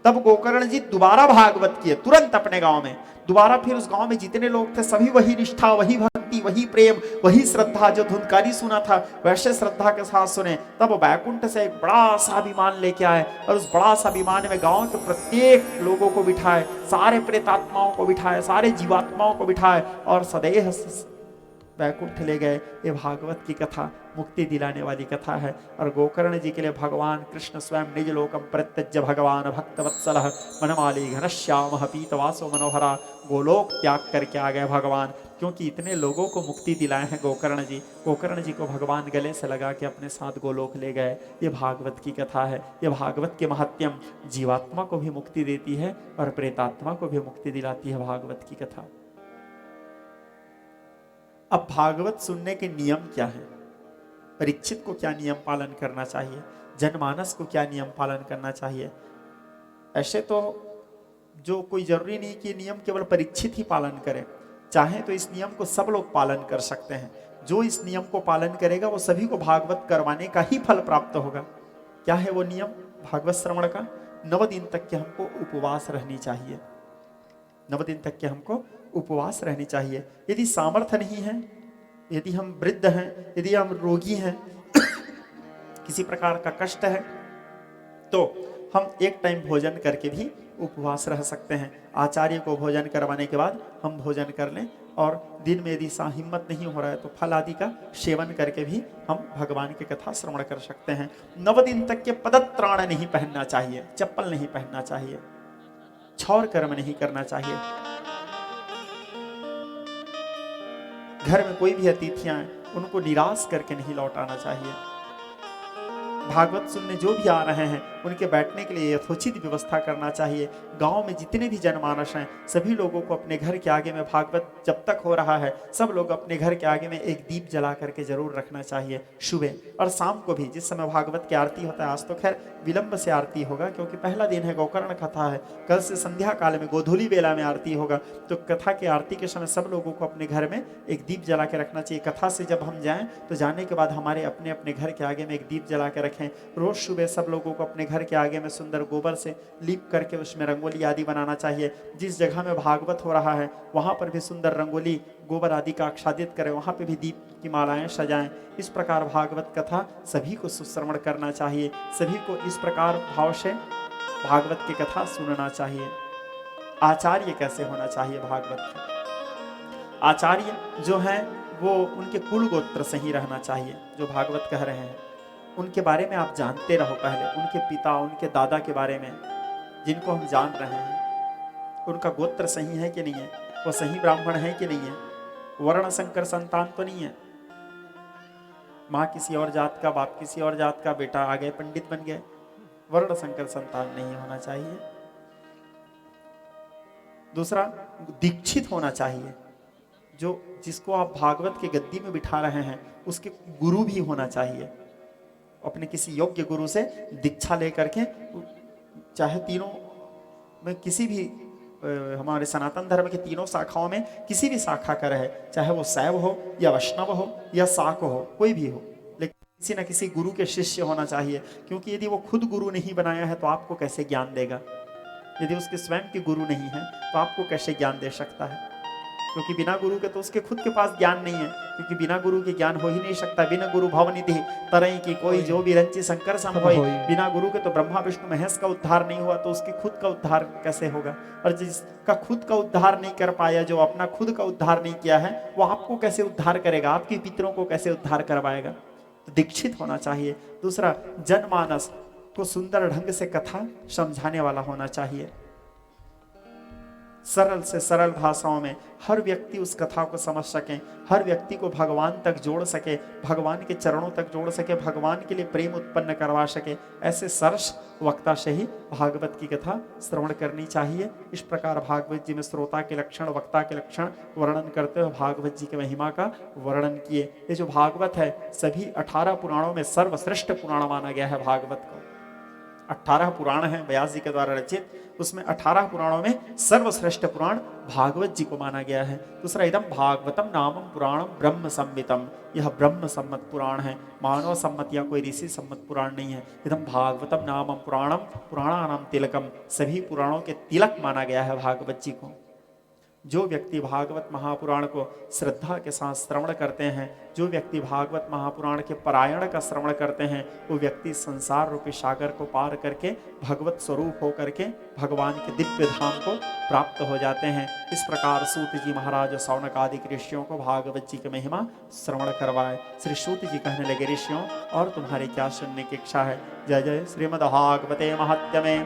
तब गोकर्ण जी दोबारा भागवत किए, तुरंत अपने गांव में। दोबारा फिर उस गांव में जितने लोग थे सभी वही निष्ठा, वही भक्ति, वही प्रेम, वही श्रद्धा, जो धुंधकारी सुना था वैसे श्रद्धा के साथ सुने। तब वैकुंठ से एक बड़ा सा विमान लेके आए और उस बड़ा सा विमान में गांव के प्रत्येक लोगों को बिठाए, सारे प्रेतात्माओं को बिठाए, सारे जीवात्माओं को बिठाए और सदैव वैकुंठ ले गए। ये भागवत की कथा मुक्ति दिलाने वाली कथा है। और गोकर्ण जी के लिए भगवान कृष्ण स्वयं निज लोकम प्रत्यज्य भगवान भक्तवत्सलः मनमाली घनश्यामः पीतवासो मनोहरा, गोलोक त्याग करके आ गए भगवान, क्योंकि इतने लोगों को मुक्ति दिलाए हैं गोकर्ण जी। गोकर्ण जी को भगवान गले से लगा के अपने साथ गोलोक ले गए। ये भागवत की कथा है। ये भागवत के महत्यम जीवात्मा को भी मुक्ति देती है और प्रेतात्मा को भी मुक्ति दिलाती है भागवत की कथा। अब भागवत सुनने के नियम क्या है? परीक्षित को क्या नियम पालन करना चाहिए? जनमानस को क्या नियम पालन करना चाहिए? ऐसे तो जो कोई जरूरी नहीं कि नियम केवल परीक्षित ही पालन करे, चाहे तो इस नियम को सब लोग पालन कर सकते हैं। जो इस नियम को पालन करेगा वो सभी को भागवत करवाने का ही फल प्राप्त होगा। क्या है वो नियम भागवत श्रवण का? 9 दिन तक के हमको उपवास रहनी चाहिए। 9 दिन तक के हमको उपवास रहनी चाहिए। यदि सामर्थ्य नहीं है, यदि हम वृद्ध हैं, यदि हम रोगी हैं, किसी प्रकार का कष्ट है, तो हम एक टाइम भोजन करके भी उपवास रह सकते हैं। आचार्य को भोजन करवाने के बाद हम भोजन कर लें और दिन में यदि हिम्मत नहीं हो रहा है तो फल आदि का सेवन करके भी हम भगवान की कथा श्रवण कर सकते हैं। 9 दिन तक के पदत्राण नहीं पहनना चाहिए, चप्पल नहीं पहनना चाहिए, छौर कर्म नहीं करना चाहिए। घर में कोई भी अतिथियां हैं उनको निराश करके नहीं लौटाना चाहिए। भागवत सुनने जो भी आ रहे हैं उनके बैठने के लिए यथोचित व्यवस्था करना चाहिए। गांव में जितने भी जनमानस हैं सभी लोगों को अपने घर के आगे में, भागवत जब तक हो रहा है सब लोग अपने घर के आगे में एक दीप जला करके जरूर रखना चाहिए, सुबह और शाम को भी, जिस समय भागवत की आरती होता है। आज तो खैर विलंब से आरती होगा क्योंकि पहला दिन है, गोकर्ण कथा है। कल से संध्या काल में गोधूली बेला में आरती होगा, तो कथा की आरती के समय सब लोगों को अपने घर में एक दीप जला के रखना चाहिए। कथा से जब हम जाएं तो जाने के बाद हमारे अपने अपने घर के आगे में एक दीप जला के रखें। रोज सुबह सब लोगों को अपने घर के आगे में सुंदर गोबर से लीप करके उसमें रंगोली आदि बनाना चाहिए। जिस जगह में भागवत हो रहा है वहां पर भी सुंदर रंगोली गोबर आदि का आच्छादित करें, वहां पे भी दीप की मालाएं सजाएं। इस प्रकार भागवत कथा सभी को सुश्रवण करना चाहिए, सभी को इस प्रकार भाव से भागवत की कथा सुनना चाहिए। आचार्य कैसे होना चाहिए भागवत के? आचार्य जो हैं वो उनके कुल गोत्र से ही रहना चाहिए। जो भागवत कह रहे हैं उनके बारे में आप जानते रहो, पहले उनके पिता उनके दादा के बारे में जिनको हम जान रहे हैं, उनका गोत्र सही है कि नहीं है, वो सही ब्राह्मण है कि नहीं है, वर्ण संकर संतान तो नहीं है, माँ किसी और जात का, बाप किसी और जात का, बेटा आ गए पंडित बन गए, वर्ण संकर संतान नहीं होना चाहिए। दूसरा, दीक्षित होना चाहिए। जिसको आप भागवत के गद्दी में बिठा रहे हैं उसके गुरु भी होना चाहिए। अपने किसी योग्य गुरु से दीक्षा लेकर के, चाहे तीनों में किसी भी हमारे सनातन धर्म के तीनों शाखाओं में किसी भी शाखा का रहे, चाहे वो शैव हो या वैष्णव हो या शाक्त हो, कोई भी हो, लेकिन किसी न किसी गुरु के शिष्य होना चाहिए। क्योंकि यदि वो खुद गुरु नहीं बनाया है तो आपको कैसे ज्ञान देगा? यदि उसके स्वयं के गुरु नहीं है तो आपको कैसे ज्ञान दे सकता है? क्योंकि बिना गुरु के तो उसके खुद के पास ज्ञान नहीं है, क्योंकि बिना गुरु के ज्ञान हो ही नहीं सकता। बिना गुरु भवनिधि तरई की कोई जो भी रंची शंकर सम होई। बिना गुरु के तो ब्रह्मा विष्णु महेश का उद्धार नहीं हुआ, तो उसकी खुद का उद्धार कैसे होगा? और जिसका खुद का उद्धार नहीं कर पाया, जो अपना खुद का उद्धार नहीं किया है, वो आपको कैसे उद्धार करेगा? आपके पितरों को कैसे उद्धार करवाएगा? तो दीक्षित होना चाहिए। दूसरा, जनमानस को सुंदर ढंग से कथा समझाने वाला होना चाहिए। सरल से सरल भाषाओं में हर व्यक्ति उस कथा को समझ सके, हर व्यक्ति को भगवान तक जोड़ सके, भगवान के चरणों तक जोड़ सके, भगवान के लिए प्रेम उत्पन्न करवा सके। ऐसे सरस वक्ता से ही भागवत की कथा श्रवण करनी चाहिए। इस प्रकार भागवत जी में श्रोता के लक्षण, वक्ता के लक्षण वर्णन करते हुए भागवत जी की महिमा का वर्णन किए। ये जो भागवत है, सभी 18 पुराणों में सर्वश्रेष्ठ पुराण माना गया है भागवत को। 18 पुराण हैं व्यास जी के द्वारा रचित, उसमें 18 पुराणों में सर्वश्रेष्ठ पुराण भागवत जी को माना गया है। दूसरा, इदम भागवतम नामम पुराणम ब्रह्म सम्मितम, यह ब्रह्म सम्मत पुराण है, मानव सम्मत या कोई ऋषि सम्मत पुराण नहीं है। इदम भागवतम नामम पुराणम पुराणानाम तिलकम, सभी पुराणों के तिलक माना गया है भागवत जी को। जो व्यक्ति भागवत महापुराण को श्रद्धा के साथ श्रवण करते हैं, जो व्यक्ति भागवत महापुराण के पारायण का श्रवण करते हैं, वो व्यक्ति संसार रूपी सागर को पार करके भगवत स्वरूप होकर के भगवान के दिव्य धाम को प्राप्त हो जाते हैं। इस प्रकार सूत जी महाराज शौनक आदि ऋषियों को भागवत जी की महिमा श्रवण करवाए। श्री सूत जी कहने लगे, ऋषियों और तुम्हारी क्या सुनने की इच्छा है? जय जय श्रीमद् भागवते महात्म्ये।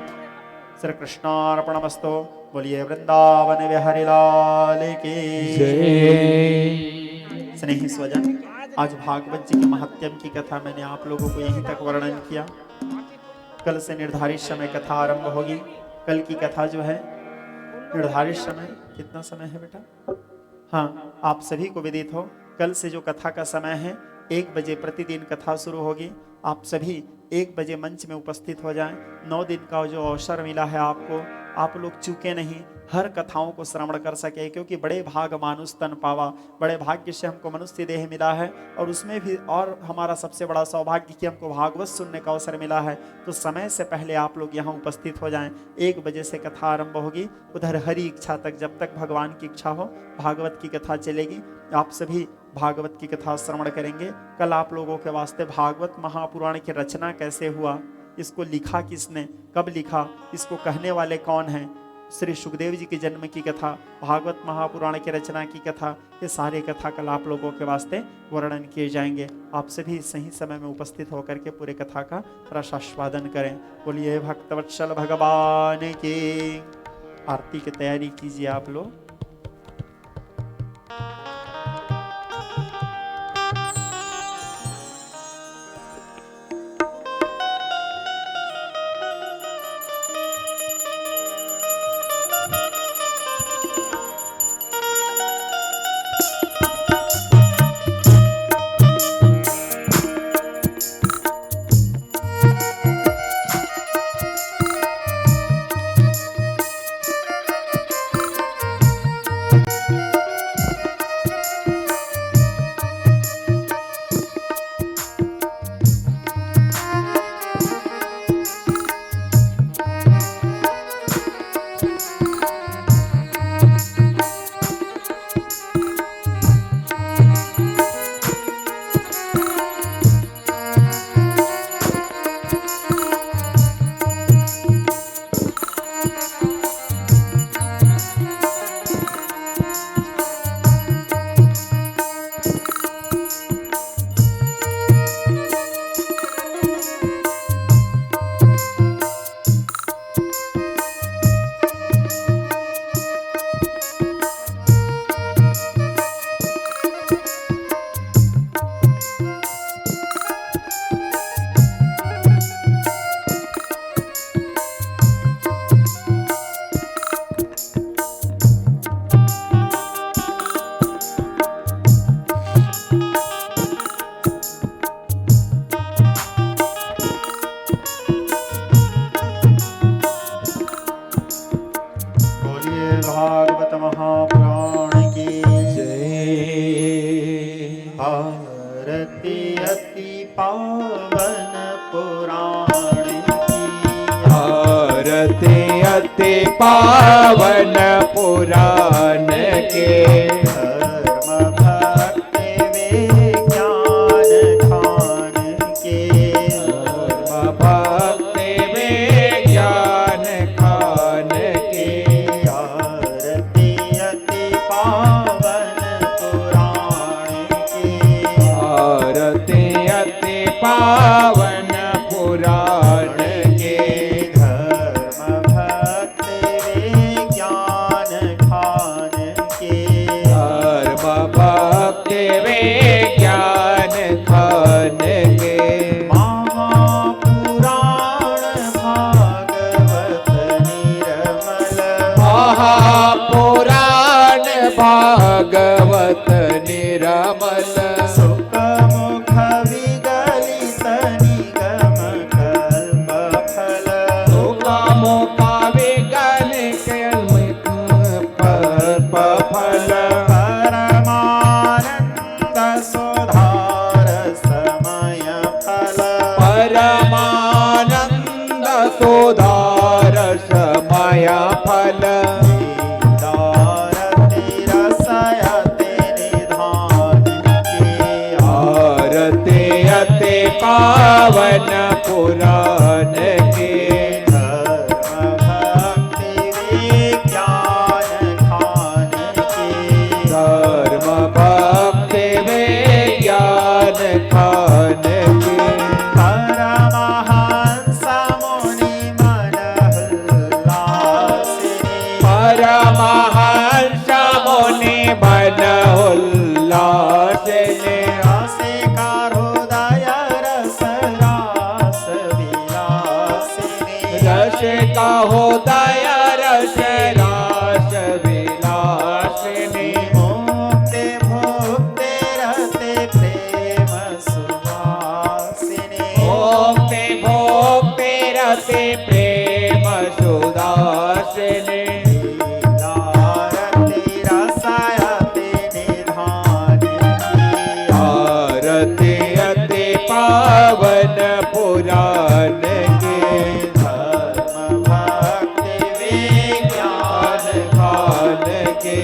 श्री कृष्णार्पणमस्तु। बोलिए वृंदावन बिहारी लाल की जय। स्नेही स्वजन, आज भागवत जी के महात्म्य की कथा मैंने आप लोगों को यहीं तक वर्णन किया। कल से निर्धारित समय कथा आरंभ होगी। कल की कथा जो है निर्धारित समय, कितना समय है बेटा? हाँ, आप सभी को विदित हो, कल से जो कथा का समय है 1 बजे प्रतिदिन कथा शुरू होगी। आप सभी 1 बजे मंच में उपस्थित हो जाएं। 9 दिन का जो अवसर मिला है आपको, आप लोग चूके नहीं, हर कथाओं को श्रवण कर सके। क्योंकि बड़े भाग मानुष तन पावा, बड़े भाग्य से हमको मनुष्य देह मिला है, और उसमें भी और हमारा सबसे बड़ा सौभाग्य कि हमको भागवत सुनने का अवसर मिला है। तो समय से पहले आप लोग यहाँ उपस्थित हो जाएं। 1 बजे से कथा आरंभ होगी। उधर हरी इच्छा तक, जब तक भगवान की इच्छा हो, भागवत की कथा चलेगी। आप सभी भागवत की कथा श्रवण करेंगे। कल आप लोगों के वास्ते भागवत महापुराण की रचना कैसे हुआ, इसको लिखा किसने, कब लिखा, इसको कहने वाले कौन हैं, श्री सुखदेव जी के जन्म की कथा, भागवत महापुराण की रचना की कथा, ये सारे कथा कल आप लोगों के वास्ते वर्णन किए जाएंगे। आप सभी सही समय में उपस्थित होकर के पूरे कथा का रसास्वादन करें। बोलिए भक्तवत्सल भगवान की। आरती की तैयारी कीजिए आप लोग। अति पावन पुराण के धर्म भक्ति विज्ञान खान के धर्म भक्ति विज्ञान खान की आरती अति पावन पुराण की आरती अति पावन पुराण के धर्म भक्ति विज्ञान खान के धर्म भक्ति विज्ञान खान के महापुराण भागवत निर्मल महापुराण भागवत निरमल सुख मुख विगलित निगम कल्प फल सुखमुख विगलित कल्प फल परमानंद सुधार समय फल परमानंद सुधार समय फल दारति रसयते निधान के आरती अति पावन पुराण के धर्म भक्ति विज्ञान खान के धर्म भक्ति विज्ञान खान के परमहंस मुनि मन उल्लासिनी परमहंस मुनि मन उल्लासिनी रसिका हृदय रस रास विलासिनी रसिका हृदय रस रास विलासिनी मुक्ति भुक्ति रते प्रेम सुवासिनी भोक्ति भोक्ति रति प्रेम सुदासिनी लीलारति रसायते निधान की आरती अति पावन पुराण के धर्म भक्ति विज्ञान खान के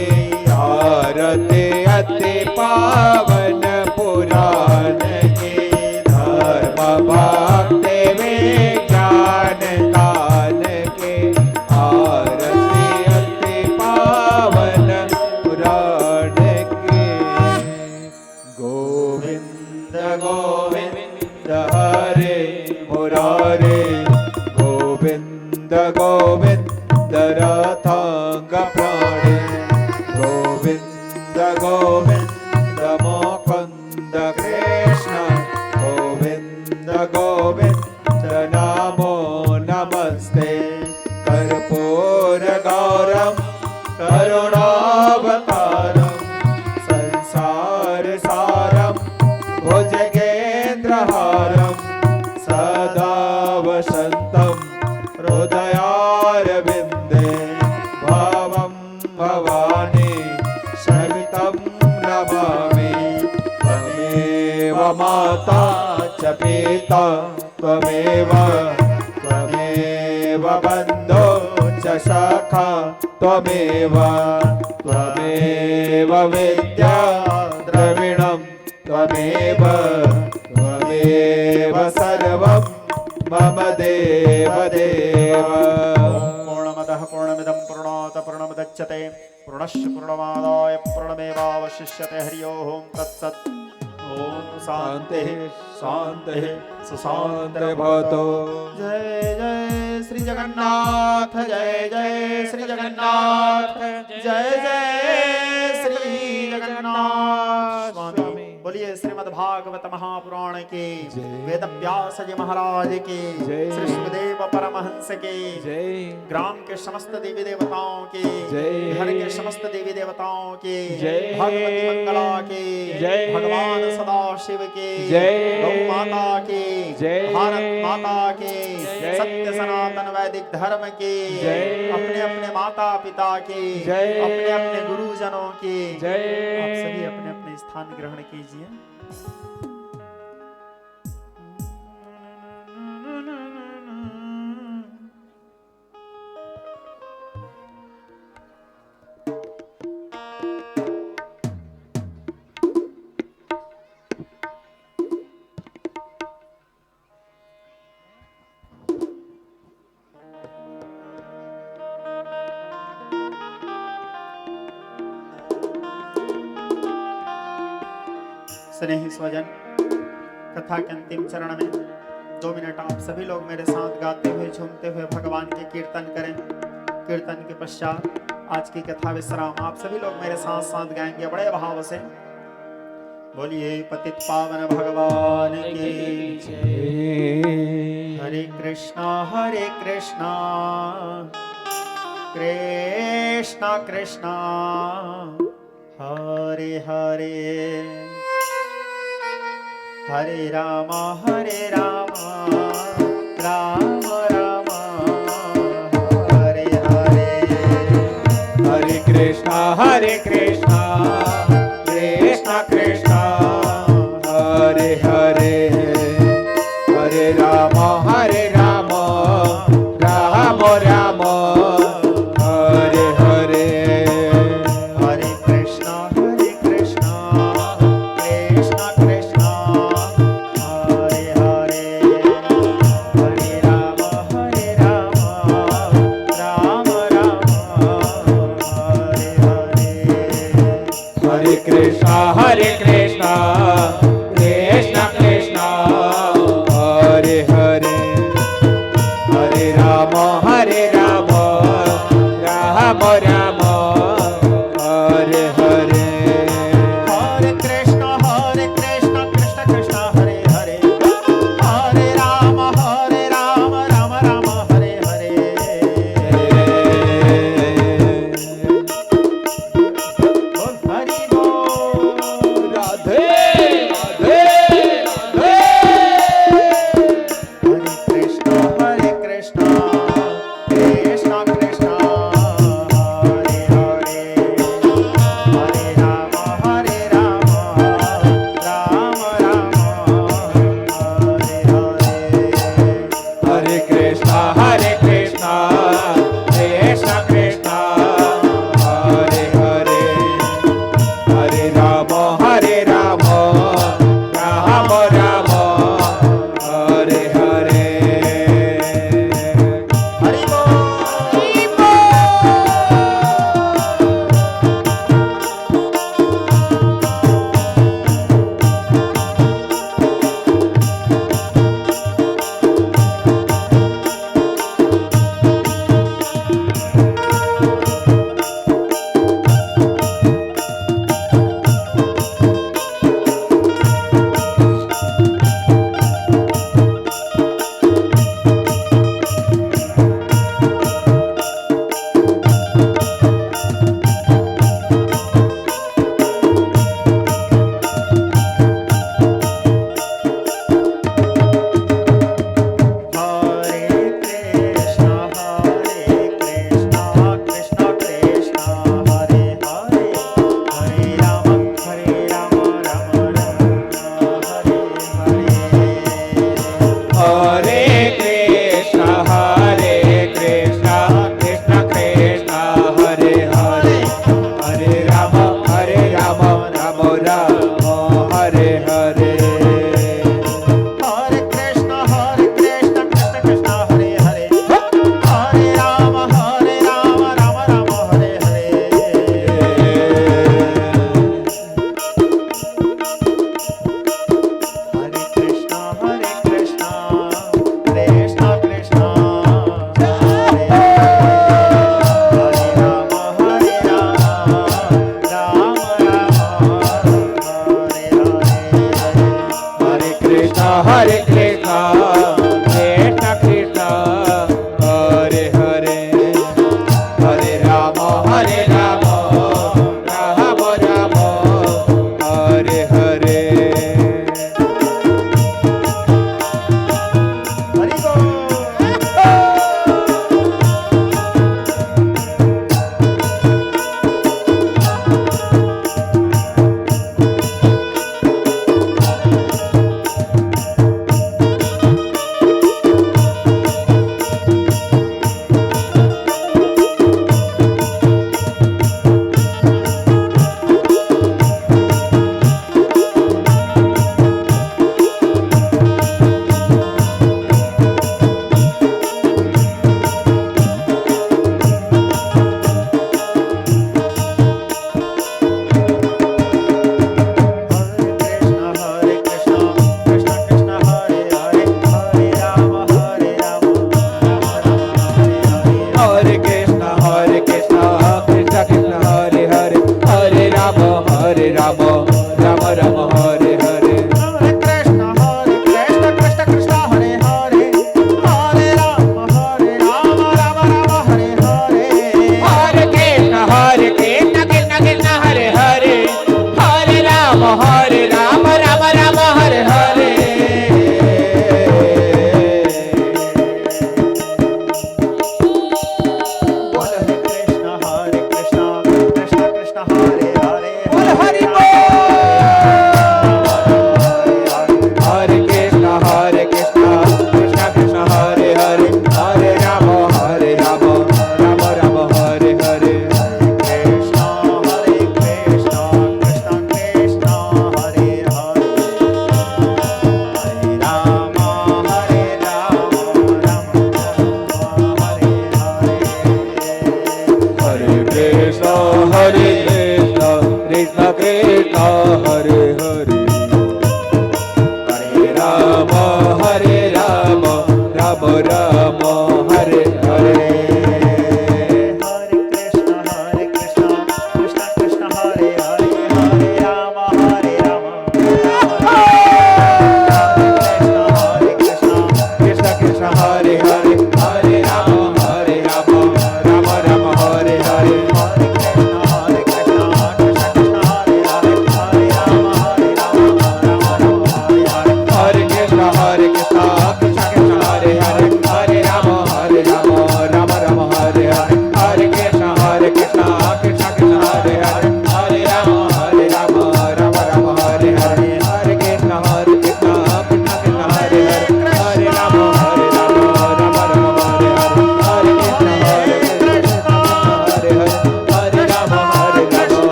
आरती अति पावन पुराण के धर्म भक्ति विज्ञान खान के आरती अति पावन पुराण के गोविंद गोविंद हरे मुरारे गोविंद गोविंद रथांग प्राणे गोविंद गोविंद मुकुंद कृष्ण गोविंद गोविंद नमो नमस्ते कर्पूर गौरम करुणावतारम संसार सारम भुजगेन्द्रहारम सदा वसंतम हृदयारविन्दे भावं भवानी सहितं नमामि त्वमेव माता च पिता त्वमेव त्वमेव बन्धो च सखा त्वमेव त्वमेव विद्या द्रविणं त्वमेव त्वमेव सर्वं मम देव देव पूर्णमदः पूर्णमिदं पूर्णात् पूर्णमुदच्यते पूर्णस्य पूर्णमादाय पूर्णमेवावशिष्यते हरि ओम तत्सत् ओम शांति शांति सुशांति भवतु जय जय श्री जगन्नाथ जय जय श्री जगन्नाथ जय जय श्री जगन्नाथ स्वामी बोलिए श्रीमद् भागवत महापुराण के वेद व्यास जी महाराज के जय। श्री सुखदेव परमहंस के जय ग्राम के समस्त देवी देवताओं के जय। घर के समस्त देवी देवताओं के जय। भगवती मंगला के जय। भगवान सदाशिव के जय। गौ माता के जय। भारत माता के जय। सत्य सनातन वैदिक धर्म के जय। अपने अपने माता पिता के जय। अपने अपने गुरुजनों के जय। आप सभी अपने अपने स्थान ग्रहण कीजिए। स्नेही स्वजन, कथा के अंतिम चरण में 2 मिनट आप सभी लोग मेरे साथ गाते हुए झूमते हुए भगवान के कीर्तन करें। कीर्तन के पश्चात आज की कथा विश्राम आप सभी लोग मेरे साथ साथ गाएंगे बड़े भाव से। बोलिए पतित पावन भगवान की जय। हरे कृष्णा कृष्णा कृष्णा हरे हरे, हरे राम राम राम हरे हरे। हरे कृष्णा कृष्णा कृष्णा हरे हरे, हरे राम राम राम हरे हरे। हरे कृष्णा कृष्णा कृष्णा हरे हरे, हरे राम राम राम हरे हरे। हरे कृष्णा कृष्णा कृष्णा हरे हरे, हरे राम राम राम हरे हरे। हरे कृष्णा कृष्णा कृष्णा हरे हरे, हरे राम राम राम हरे हरे। बोल हरि बोल। राधे राधे राधे। हरे कृष्णा कृष्णा कृष्णा हरे हरे, हरे राम राम राम हरे हरे। हरे कृष्णा कृष्णा कृष्णा हरे हरे, हरे राम राम राम हरे हरे। हरि बोल। हरे कृष्णा कृष्णा कृष्णा हरे हरे, हरे राम राम हरे हरे। हरे कृष्णा कृष्णा कृष्णा हरे हरे, हरे राम राम राम हरे हरे। हरे कृष्णा कृष्णा कृष्णा हरे हरे, हरे राम राम राम हरे हरे। हरे कृष्णा कृष्णा कृष्णा हरे हरे, हरे राम राम हरे हरे। हरे कृष्णा कृष्णा कृष्णा हरे हरे, हरे राम राम राम हरे हरे। हरि बोल।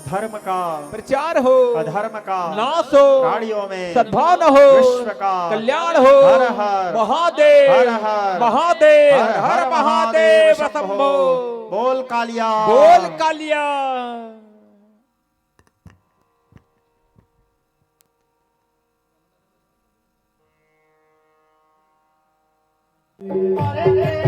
धर्म का प्रचार हो, अधर्म का नाश हो, प्राणियों में सद्भाव हो, विश्व का कल्याण हो। हर हर महादेव, हर हर महादेव, हर हर महादेव शंभो। बोल कालिया, बोल कालिया। Hare